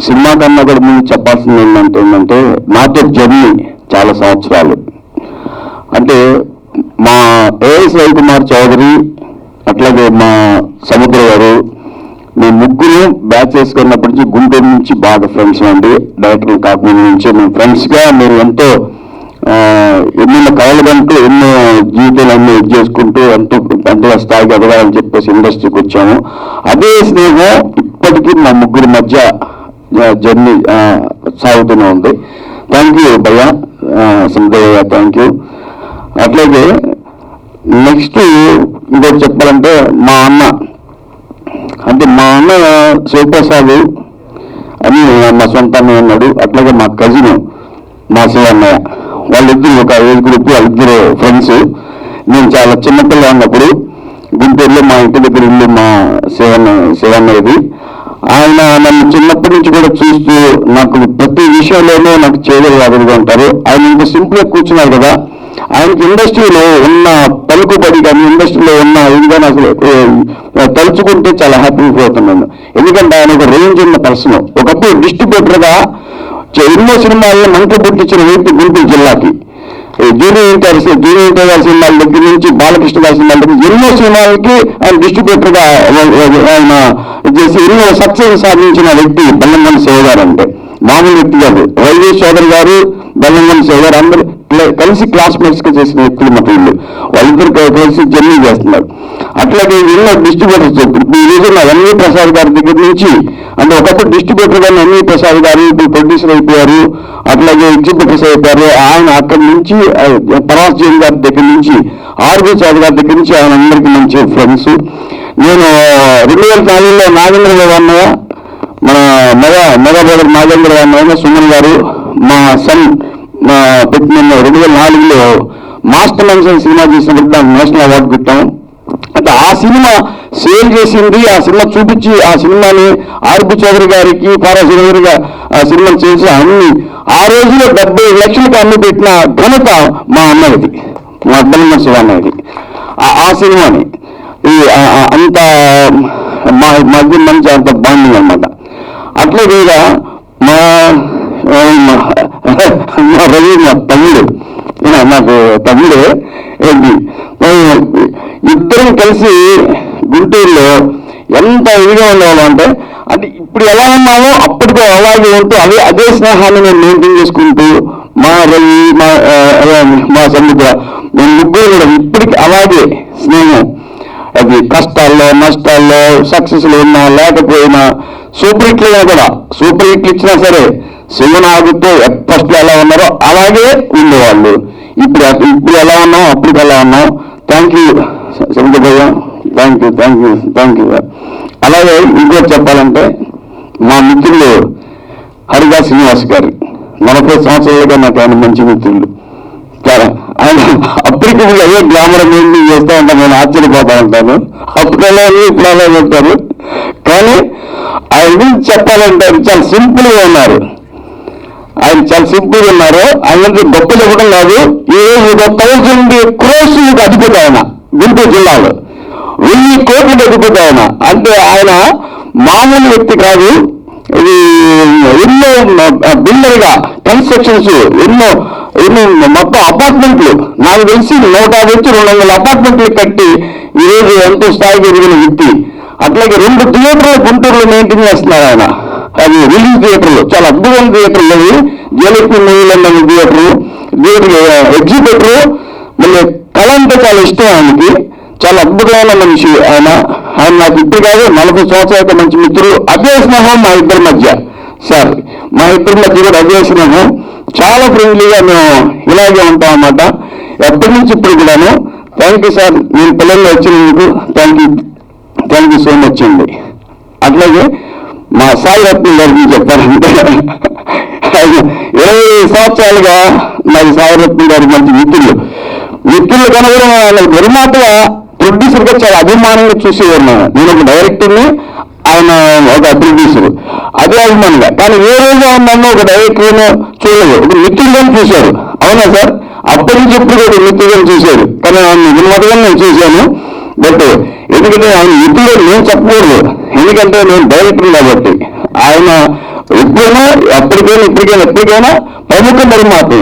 సినిమా కన్నా కూడా ముందు చెప్పాల్సింది ఏంటంటే నాతో జర్నీ చాలా సంవత్సరాలు. అంటే మా ఏఎస్ రవికుమార్ చౌదరి, అట్లాగే మా సముద్ర గారు, మేము ముగ్గురు బ్యాచ్ చేసుకున్నప్పటి నుంచి గుంటూరు నుంచి బాగా ఫ్రెండ్స్ అండి. డైరెక్టర్లు కాకుండా నుంచి మేము ఫ్రెండ్స్గా మేము ఎంతో ఎన్నో కళలుగంటూ ఎన్నో జీవితాలన్నీ ఇది చేసుకుంటూ ఎంతో పెద్ద స్థాయికి ఎదగాలని చెప్పేసి ఇండస్ట్రీకి వచ్చాము. అదే స్నేహం ఇప్పటికీ మా ముగ్గురి మధ్య జర్నీ సాగుతూనే ఉంది. థ్యాంక్ యూ భయ్యా, సందేహ థ్యాంక్ యూ. అట్లాగే నెక్స్ట్ ఇంకోటి చెప్పాలంటే మా అన్న శివప్రసాద్ అని మా సొంత అన్నయ్య ఉన్నాడు. అట్లాగే మా కజిన్ మా శివ అన్నయ్య, వాళ్ళిద్దరు ఒక ఏజ్ గ్రూప్, వాళ్ళిద్దరు ఫ్రెండ్స్. నేను చాలా చిన్నపిల్ల ఉన్నప్పుడు గుంటూరులో మా ఇంటి దగ్గర ఇల్లు మా శివన్నయ్యది. ఆయన నన్ను చిన్నప్పటి నుంచి కూడా చూస్తూ నాకు ప్రతి విషయంలోనూ నాకు చేయగలిగే అదురుగా ఉంటారు. ఆయన ఇంత సింపుల్గా కూర్చున్నారు కదా, ఆయనకి ఇండస్ట్రీలో ఉన్న పలుకుబడి కానీ ఇండస్ట్రీలో ఉన్న ఇది కానీ అసలు తలుచుకుంటే చాలా హ్యాపీ అవుతున్నాను. ఎందుకంటే ఆయన ఒక రేంజ్ ఉన్న పర్సన్. ఒకప్పుడు డిస్ట్రిబ్యూటర్గా ఎన్నో సినిమాలను మంకు పుట్టించిన వ్యక్తి గుంటూరు జిల్లాకి. జూనియర్ ఎన్టీఆర్ సినిమాల దగ్గర నుంచి బాలకృష్ణ గారి సినిమాల దగ్గర ఎన్నో సినిమాలకి ఆయన డిస్ట్రిబ్యూటర్గా ఆయన చేసి ఎన్నో సక్సెస్ సాధించిన వ్యక్తి బెల్లంకొండ శివ గారు. అంటే మామూలు వ్యక్తి కాదు. వైవి సోదర్ గారు, బెల్లంకొండ శివ గారు అందరూ కలిసి క్లాస్మేట్స్ గా చేసిన వ్యక్తులు మా వీళ్ళు. వాళ్ళిద్దరు కలిసి జర్నీ చేస్తున్నారు. అట్లాగే ఎన్నో డిస్ట్రిబ్యూటర్స్ ఈ రోజున ఎన్వి ప్రసాద్ గారి దగ్గర నుంచి, అంటే ఒకప్పుడు డిస్ట్రిబ్యూటర్ గారు ఎన్వి ప్రసాద్ గారు ఇప్పుడు ప్రొడ్యూసర్ అయిపోయారు, అట్లాగే ఎగ్జిబ్యూటర్స్ అయిపోయారు. ఆయన అక్కడి నుంచి పరాస్ జైన్ గారి దగ్గర నుంచి, ఆర్బీ చౌదరి గారి దగ్గర నుంచి ఆయన అందరికీ మంచి ఫ్రెండ్స్. నేను 2004లో నాగేంద్ర అన్నయ్య, మన మెగా బ్రదర్ నాగేంద్ర అన్నయ్య సుమన్ గారు, మా సన్ పెట్టిన 2004లో మాస్టర్ మైండ్ సినిమా చేసినప్పుడు దానికి నేషనల్ అవార్డు పెట్టాము. అంటే ఆ సినిమా సేల్ చేసింది, ఆ సినిమా చూపించి ఆ సినిమాని ఆర్బి చౌదరి గారికి, పారాశీగా ఆ సినిమా చేసి అన్ని ఆ రోజులో 70 లక్షలకు అమ్మి పెట్టిన ఘనత మా అన్నది, మా బెల్లంకొండ శివ అన్నది. ఆ సినిమాని అంత మా మధ్య మంచి అంత బాగుంది అనమాట. అట్లాగే మా రవి మా తమ్ముడు, నాకు తమ్ముడు ఏంటి, ఇద్దరం కలిసి గుంటూరులో ఎంత ఇదిగా ఉండేవాళ్ళం అంటే ఇప్పుడు ఎలా ఉన్నామో అప్పటికో అలాగే ఉంటూ అదే స్నేహాన్ని నేను మెయింటైన్ చేసుకుంటూ, మా రవి మా సముద్ర నేను ముగ్గురు కూడా ఇప్పటికి అలాగే స్నేహం. అది కష్టాల్లో నష్టాల్లో సక్సెస్లు ఉన్నా లేకపోయినా, సూపర్ హిట్లు కూడా సూపర్ హిట్లు ఇచ్చినా సరే శివనాగుతో ఫస్ట్లో ఎలా ఉన్నారో అలాగే ఉండేవాళ్ళు. ఇప్పుడు ఎలా ఉన్నాం అప్పటికి ఎలా ఉన్నాం. Thank you Shankaraiah, thank you. అలాగే ఇంకోటి చెప్పాలంటే మా మిత్రులు హరిదా శ్రీనివాస్ గారు 40 సంవత్సరాలుగా నాకు ఆయన మంచి మిత్రులు. చాలా ఆయన అప్పటికి అదే గ్లామర్ మెయింటైన్ చేస్తూ ఉంటాను, నేను ఆశ్చర్యపోతా ఉంటాను. అప్పుడు ఎలా ఇప్పుడు అలా ఉంటారు. కానీ ఆయన గురించి చెప్పాలంటే చాలా సింపుల్గా ఉన్నారు. ఆయన చాలా సింపుల్గా ఉన్నారు. ఆయన గొప్ప చెప్పడం కాదు, ఈరోజు 1000 crores అధిపతి ఆయన గుంటూరు జిల్లాలో, 1000 కోట్లకు అధిపతి ఆయన. అంటే ఆయన మామూలు వ్యక్తి కాదు. ఇది ఎన్నో బిల్డర్గా కన్స్ట్రక్షన్స్ ఎన్నో మొత్తం అపార్ట్మెంట్లు నాకు తెలిసి 150 నుంచి 200 అపార్ట్మెంట్లు కట్టి ఈరోజు ఎంతో స్థాయికి ఎదిగిన వ్యక్తి. అట్లాగే 2 థియేటర్లు గుంటూరులో మెయింటైన్ చేస్తున్నారు ఆయన. అది రిలీజ్ థియేటర్లు, చాలా అద్భుతమైన థియేటర్లు అవి. జయలక్ష్మి మూవీలో థియేటరు ఎగ్జిబిటరు. మళ్ళీ కళ అంటే చాలా ఇష్టం ఆయనకి, చాలా అద్భుతమైన మనిషి ఆయన. నాకు ఇప్పుడు కాదు 40 సంవత్సరాలతో మంచి మిత్రులు. అదే స్నేహం మా ఇద్దరి మధ్య. సార్ మా ఇద్దరి మధ్య కూడా అదే స్నేహం. చాలా ఫ్రెండ్లీగా మేము ఇలాగే ఉంటాం అన్నమాట ఎప్పటి నుంచి ఇప్పుడు కూడాను. థ్యాంక్ యూ సార్, నేను పిల్లల్లో వచ్చినందుకు థ్యాంక్ యూ సో మచ్ అండి. అట్లాగే మా సాయి రత్న గారికి చెప్పారంటే 20 సంవత్సరాలుగా నాకు సాయి రత్న గారి మంచి మిత్రులు కన్నా కూడా ఆయన నిర్మాతగా ప్రొడ్యూసర్గా చాలా అభిమానంగా చూసేవారు. నేను ఒక డైరెక్టర్ని, ఆయన ఒక ప్రొడ్యూసర్, అదే అభిమానంగా. కానీ ఏ రోజు నన్ను ఒక డైరెక్టర్ను చూడలేదు, ఒక మిత్రుడుగానే చూశారు. అవునా సార్? అప్పటి నుంచి ఎప్పుడు కూడా మిత్రుడుగానే చూశారు. కానీ ఆయన నిర్మాతగా నేను చూశాను. బట్ ఎందుకంటే ఆయన మిత్రుడు నేను చెప్పకూడదు, ఎందుకంటే నేను డైరెక్టర్ కాబట్టి. ఆయన ఎప్పుడైనా ఎప్పటికైనా ప్రముఖ నిర్మాతే.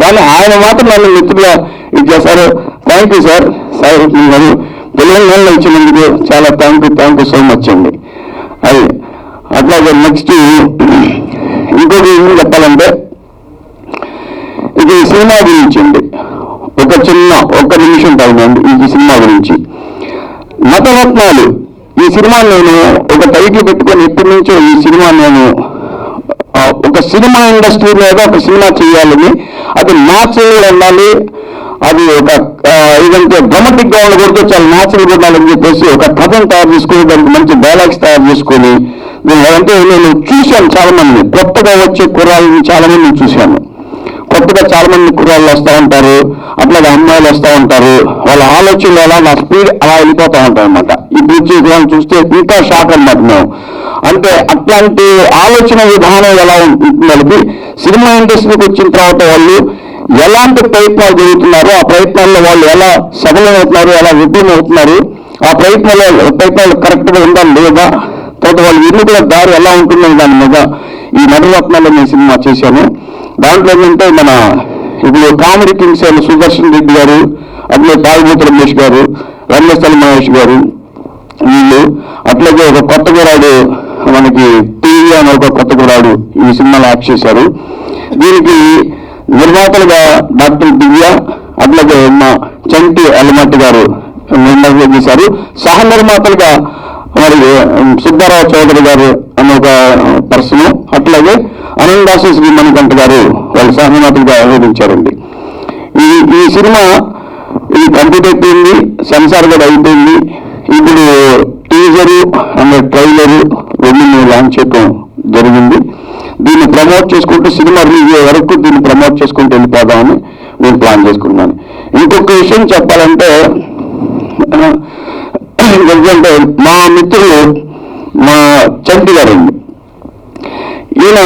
కానీ ఆయన మాత్రం నన్ను మిత్రులుగా ఇది చేశారు. Thank you sir. Sai Ratna గారు పిల్లల ఇచ్చినందుకు చాలా థ్యాంక్ యూ సో మచ్ అండి. అది అట్లాగే నెక్స్ట్ ఇంకొకటి ఏం చెప్పాలంటే, ఇది సినిమా గురించి అండి. ఒక్క నిమిషం టైం అండి ఈ సినిమా గురించి. నటరత్నాలు ఈ సినిమా నేను ఒక టైటిల్ పెట్టుకొని ఎప్పటి నుంచో ఈ సినిమా నేను ఒక సినిమా ఇండస్ట్రీ మీద ఒక సినిమా చేయాలని, అది న్యాచురల్ ఉండాలి, అది ఒక ఇదంటే డ్రామాటిక్ గా ఉండకూడదు, చాలా న్యాచురల్ ఉండాలని చెప్పేసి ఒక కథను తయారు చేసుకుని దానికి మంచి డైలాగ్స్ తయారు చేసుకొని, అంటే నేను చూశాను చాలా మంది కొత్తగా వచ్చే కుర్రాళ్ళని చాలా మంది చూశాను. కొత్తగా చాలా మంది కుర్రాళ్ళు వస్తూ ఉంటారు, అట్లాగే అమ్మాయిలు వస్తూ ఉంటారు. వాళ్ళ ఆలోచనలు ఎలా నా స్పీడ్ అలా వెళ్ళిపోతూ ఉంటాయి అనమాట. ఇంప్రూవ్ చేసుకోవాలని చూస్తే ఇంకా షాక్ అన్నమాట మేము. అంటే అట్లాంటి ఆలోచన విధానం ఎలా ఉంటుందనేది సినిమా ఇండస్ట్రీకి వచ్చిన తర్వాత వాళ్ళు ఎలాంటి ప్రయత్నాలు జరుగుతున్నారో ఆ ప్రయత్నాల్లో వాళ్ళు ఎలా సఫలమవుతున్నారు, ఎలా విఫలమవుతున్నారు, ఆ ప్రయత్నాలు కరెక్ట్గా ఉందా లేదా, తర్వాత వాళ్ళు ఎన్నికల దారి ఎలా ఉంటుందని దాని మీద ఈ నవరత్నాల్లో నేను సినిమా చేశాను. దాంట్లో ఏంటంటే మన ఇప్పుడు కామెడీ కింగ్స్ అయిన సుదర్శన్ రెడ్డి గారు, అట్లే తాగుబోతు రమేష్ గారు, రంగస్థల మహేష్ గారు, వీళ్ళు అట్లాగే ఒక కొత్త గురాడు మనకి టీవీ అని ఒక కొత్త గురాడు ఈ సినిమాలో యాక్ట్ చేశారు. దీనికి నిర్మాతలుగా డాక్టర్ దివ్య, అట్లాగే మా చంటి అల్లమట్టి గారు నిర్మాతలు చేశారు. సహ నిర్మాతలుగా మరి సుబ్బారావు చౌదరి గారు అనే ఒక పర్సన్, అట్లాగే అనందాసు శ్రీ మణికంఠ గారు వాళ్ళు సహ నిర్మాతలుగా వ్యవహరించారండి. ఈ సినిమా ఇది కంప్లీట్ అయిపోయింది, సెన్సార్ కూడా అయిపోయింది. ఇప్పుడు టీజరు అండ్ ట్రైలరు రెండు లాంచ్ చేయడం జరిగింది. దీన్ని ప్రమోట్ చేసుకుంటూ సినిమా రిలీజ్ అయ్యే వరకు దీన్ని ప్రమోట్ చేసుకుంటూ వెళ్ళిపోదామని నేను ప్లాన్ చేసుకున్నాను. ఇంకొక విషయం చెప్పాలంటే ఎందుకంటే మా మిత్రులు మా చంటి గారండి, ఈయన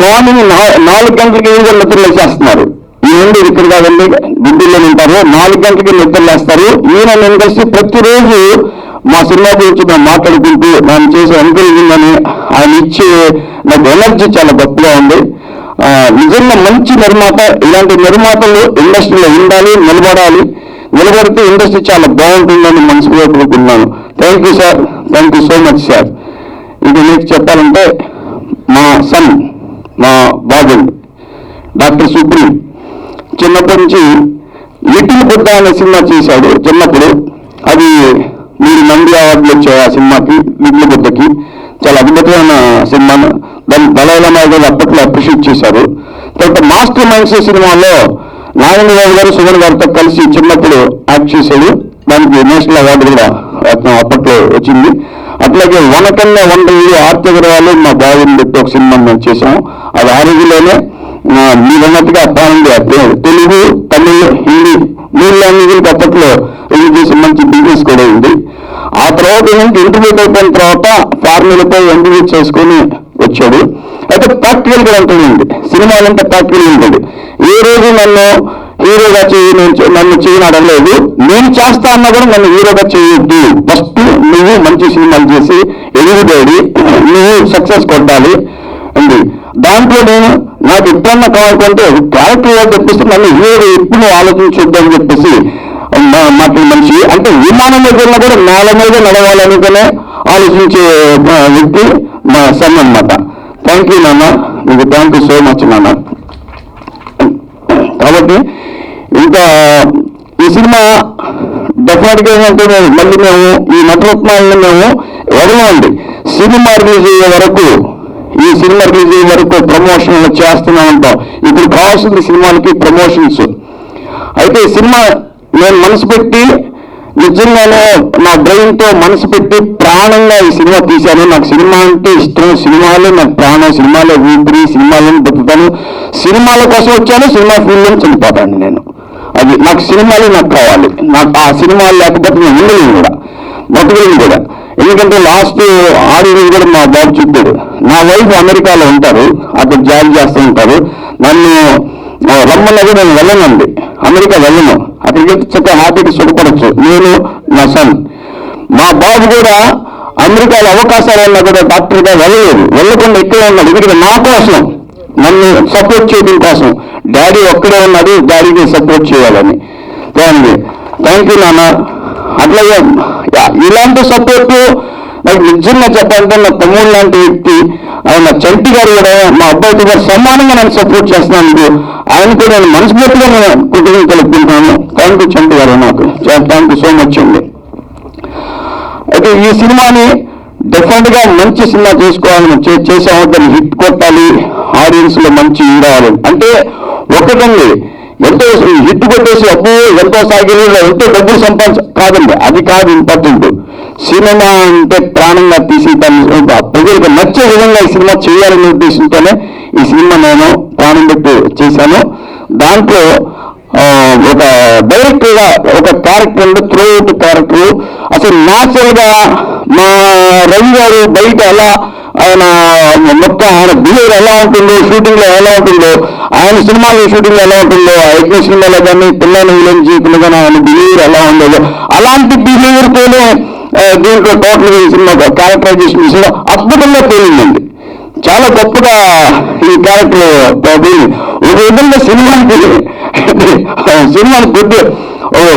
మార్నింగ్ 4 గంటలకి నిద్ర లేచేస్తున్నారు. ఈయన ఇక్కడ కాదండి, గుడ్డిలో ఉంటారు, 4 గంటలకి నిద్ర లేస్తారు. ఈయన నేను కలిసి ప్రతిరోజు మా సినిమా గురించి మేము మాట్లాడుకుంటూ నేను చేసే ఎంకరేజింగ్ అని ఆయన ఇచ్చే నాకు ఎనర్జీ చాలా గొప్పగా ఉంది. నిజంగా మంచి నిర్మాత, ఇలాంటి నిర్మాతలు ఇండస్ట్రీలో ఉండాలి, నిలబడితే ఇండస్ట్రీ చాలా బాగుంటుందని మనసులో కోరుకుంటున్నాను. Thank you sir, thank you so much sir. ఇది మీకు చెప్పాలంటే మా సన్, మా బాబు డాక్టర్ సుప్రీం చిన్నప్పటి నుంచి లిటిల్ బుద్ధ అనే సినిమా చేశాడు చిన్నప్పుడు. అది మీరు నంది అవార్డులు వచ్చాయి ఆ సినిమాకి, లిటిల్ బుద్ధకి. చాలా అద్భుతమైన సినిమా, దాన్ని బలైలమాయ గారు అప్పట్లో అప్రిషియేట్ చేశారు. తర్వాత మాస్టర్ మైండ్స్ సినిమాలో నారాయణరావు గారు సుమన్ గారితో కలిసి చిన్నప్పుడు యాక్ట్ చేశాడు. దానికి నేషనల్ అవార్డు కూడా అప్పట్లో వచ్చింది. అట్లాగే వనకన్య వండలు ఆర్తి అగర్వాల్ మా బాబుని పెట్టి ఒక సినిమా మేము చేసాము. అది ఆ రోజుల్లోనే మీరన్నట్టుగా తెలుగు, తమిళ్, హిందీ 3 లాంగ్వేజ్లకి అప్పట్లో రిలీజ్ చేసి మంచి బిజినెస్ కూడా ఉంది. ఆ తర్వాత ఏంటంటే ఇంటర్వ్యూట్ అయిపోయిన తర్వాత ఫార్మీలతో ఎంబీఏ చేసుకొని వచ్చాడు. అయితే ప్రాక్టికల్గా ఉంటుందండి, సినిమాలంటే ప్రాక్టికల్గా ఉంటుంది. ఏ రోజు నన్ను హీరోగా నన్ను చేయని అడగలేదు. నేను చేస్తా అన్నా కూడా నన్ను హీరోగా చేయొద్దు, ఫస్ట్ నువ్వు మంచి సినిమాలు చేసి ఎదుగుదేడి, నువ్వు సక్సెస్ కొట్టాలి అండి. దాంట్లో నేను నాకు ఎప్పుడన్నా కావాలంటే క్యారెక్టర్ తెప్పిస్తే నన్ను హీరో ఎప్పుడు ఆలోచించొద్దని చెప్పేసి మాట్లాడే మనిషి. అంటే విమానం మీద కూడా నేల మీద నడవాలనుకునే ఆలోచించే వ్యక్తి మా సన్ అన్నమాట. థ్యాంక్ యూ నాన్న, మీకు థ్యాంక్ యూ సో మచ్ నాన్న. కాబట్టి ఇంకా ఈ సినిమా డెఫినెట్గా ఏంటంటే మళ్ళీ మేము ఈ నటరత్నాలను మేము వదలండి. సినిమా రిలీజ్ అయ్యే వరకు, ఈ సినిమా రిలీజ్ అయ్యే వరకు ప్రమోషన్లు చేస్తూనే ఉంటాం. ఇప్పుడు కావాల్సింది సినిమాలకి ప్రమోషన్స్. అయితే ఈ సినిమా నేను మనసు పెట్టి నిజంగానే నా బ్రెయిన్తో మనసు పెట్టి ప్రాణంగా ఈ సినిమా తీశాను. నాకు సినిమా అంటే ఇష్టం, సినిమాలే నాకు ప్రాణం, సినిమాలే ఊపిరి, సినిమాలను బతుకుతాను. సినిమాల కోసం వచ్చాను, సినిమా ఫీల్డ్లో చనిపోతాను నేను. అది నాకు సినిమాలే నాకు కావాలి. నాకు ఆ సినిమాలు లేకపోతే నేను ఉండలేను కూడా, బతుకులేను కూడా. ఎందుకంటే లాస్ట్ ఆడియో కూడా మా బాబు చెప్పాడు, నా వైఫ్ అమెరికాలో ఉంటారు, అక్కడ జాబ్ చేస్తూ ఉంటారు. నన్ను రమ్మన్నది నేను వెళ్ళనండి, అమెరికా వెళ్ళను. అక్కడికి చక్కగా హ్యాపీగా సుఖపడచ్చు నేను, నా సన్. మా బాబు కూడా అమెరికాలో అవకాశాలు ఉన్నా కూడా డాక్టర్గా వెళ్ళలేదు, వెళ్ళకుండా ఇక్కడే ఉన్నాడు. ఎందుకంటే నా కోసం, నన్ను సపోర్ట్ చేయడం కోసం. డాడీ ఒక్కడే ఉన్నాడు, డాడీని సపోర్ట్ చేయాలని. థ్యాంక్ యూ నాన్న. అట్లాగే ఇలాంటి సపోర్టు నాకు నిజంగా చెప్పాలంటే నా తమ్ముడు లాంటి వ్యక్తి ఆయన చంటి గారు కూడా మా అబ్బాయితో గారు సమానంగా నన్ను సపోర్ట్ చేస్తున్నాను. ఆయన కూడా నేను మనస్ఫూర్తిగా నేను కృతజ్ఞతలు తెలుపుకుంటున్నాను. థ్యాంక్ యూ చంటి గారు, నాకు థ్యాంక్ యూ సో మచ్ అండి. అయితే ఈ సినిమాని డెఫినెట్గా మంచి సినిమా చేసుకోవాలని చేసాము. దాన్ని హిట్ కొట్టాలి, ఆడియన్స్లో మంచి రావాలి. అంటే ఒకటండి, ఎంతో హిట్ కొట్టేసి అబ్బో ఎంతో సాగిలో ఎంతో డబ్బులు కాదండి, అది కాదు ఇంపార్టెంట్. సినిమా అంటే ప్రాణంగా తీసి ప్రజలకు నచ్చే విధంగా ఈ సినిమా చేయాలనే ఉద్దేశంతోనే ఈ సినిమా నేను ప్రాణం పెట్టి చేశాను. దాంట్లో ఒక డైరెక్టర్ గా ఒక క్యారెక్టర్ అంటే త్రూ అవుట్ క్యారెక్టర్ అసలు న్యాచురల్ గా మా రవి గారు బయట ఎలా ఆయన మొత్తం ఆయన బిహేవియర్ ఎలా ఉంటుందో షూటింగ్ లో ఎలా ఉంటుందో ఆయన సినిమాలో షూటింగ్ లో ఎలా ఉంటుందో యజ్ఞ సినిమాలో కానీ పిల్లల విలన్ జీవితంలో కానీ ఆయన బిహేవియర్ ఎలా ఉండేదో అలాంటి బిహేవియర్ తోనే దీంట్లో టోటల్ సినిమా క్యారెక్టరైజేషన్ విషయంలో అద్భుతంగా తేలిందండి. చాలా గొప్పగా ఈ క్యారెక్టర్ ఒక విధంగా సినిమాని గుర్తు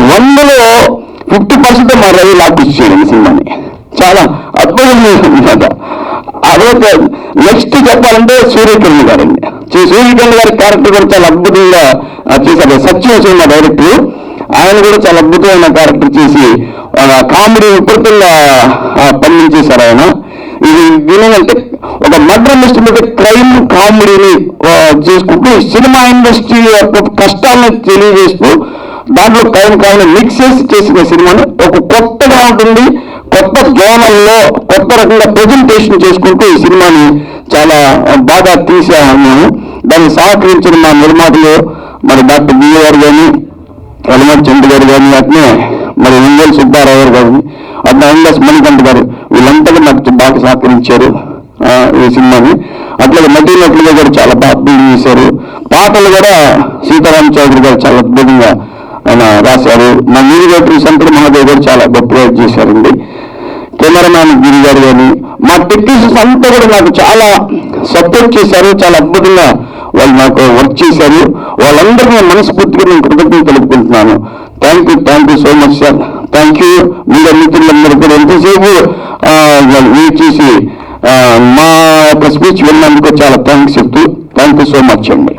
100లో 50% మా రవి లాక్కొచ్చేయండి ఈ సినిమాని. చాలా అద్భుతంగా ఉందన్నమాట. అదే నెక్స్ట్ చెప్పాలంటే సూర్యకిరణ్ గారండి. సూర్యకిరణ్ గారి క్యారెక్టర్ కూడా చాలా అద్భుతంగా చేశారు. సత్యం సినిమా డైరెక్టర్ ఆయన కూడా చాలా అద్భుతమైన క్యారెక్టర్ చేసి కామెడీ విపరీతంగా పండించేశారు ఆయన. ఇది దీనికంటే ఒక మర్డర్ మిస్టరీ క్రైమ్ కామెడీని చేసుకుంటూ సినిమా ఇండస్ట్రీ యొక్క కష్టాలను తెలియజేస్తూ దాంట్లో క్రైమ్ కామెడీ మిక్స్ చేసిన సినిమాని ఒక కొత్తగా ఉంటుంది, కొత్త జోనల్లో కొత్త రకంగా ప్రజెంటేషన్ చేసుకుంటూ ఈ సినిమాని చాలా బాగా తీసాము. దాన్ని సహకరించిన మా నిర్మాతలు మరి డాక్టర్ బిఏ గారు కానీ యలమూరి చంద్ర గారు కానీ అట్నే మరి ఇంగల్ సుబ్బారావు గారు కానీ అట్లా ఎంఎస్ మణికంఠ గారు వీళ్ళంతా నాకు బాగా సహకరించారు ఈ సినిమాని. అట్లాగే నటీనటులుగా కూడా చాలా బాగా బిల్డ్ చేశారు. పాటలు కూడా సీతారాం చౌదరి గారు చాలా అద్భుతంగా ఆయన రాశారు. మా మ్యూజిక్ శంకర్ మహాదేవ్ గారు చాలా గొప్పగా చేశారండి. కెమెరామ్యాన్ గిరి గారు కానీ మా టెక్నీషియన్స్ అంతా కూడా నాకు చాలా సపోర్ట్ చేశారు. చాలా అద్భుతంగా వాళ్ళు నాకు వర్క్ చేశారు. వాళ్ళందరికీ నేను మనస్ఫూర్తిగా నేను కృతజ్ఞతలు తెలుపుకుంటున్నాను. Thank you so much sir. Thank you. Media మిత్రులందరూ కూడా ఎంతసేపు వెయిట్ చేసి మా యొక్క స్పీచ్ విన్నందుకు చాలా థ్యాంక్స్ చెప్తూ థ్యాంక్ యూ సో మచ్ అండి.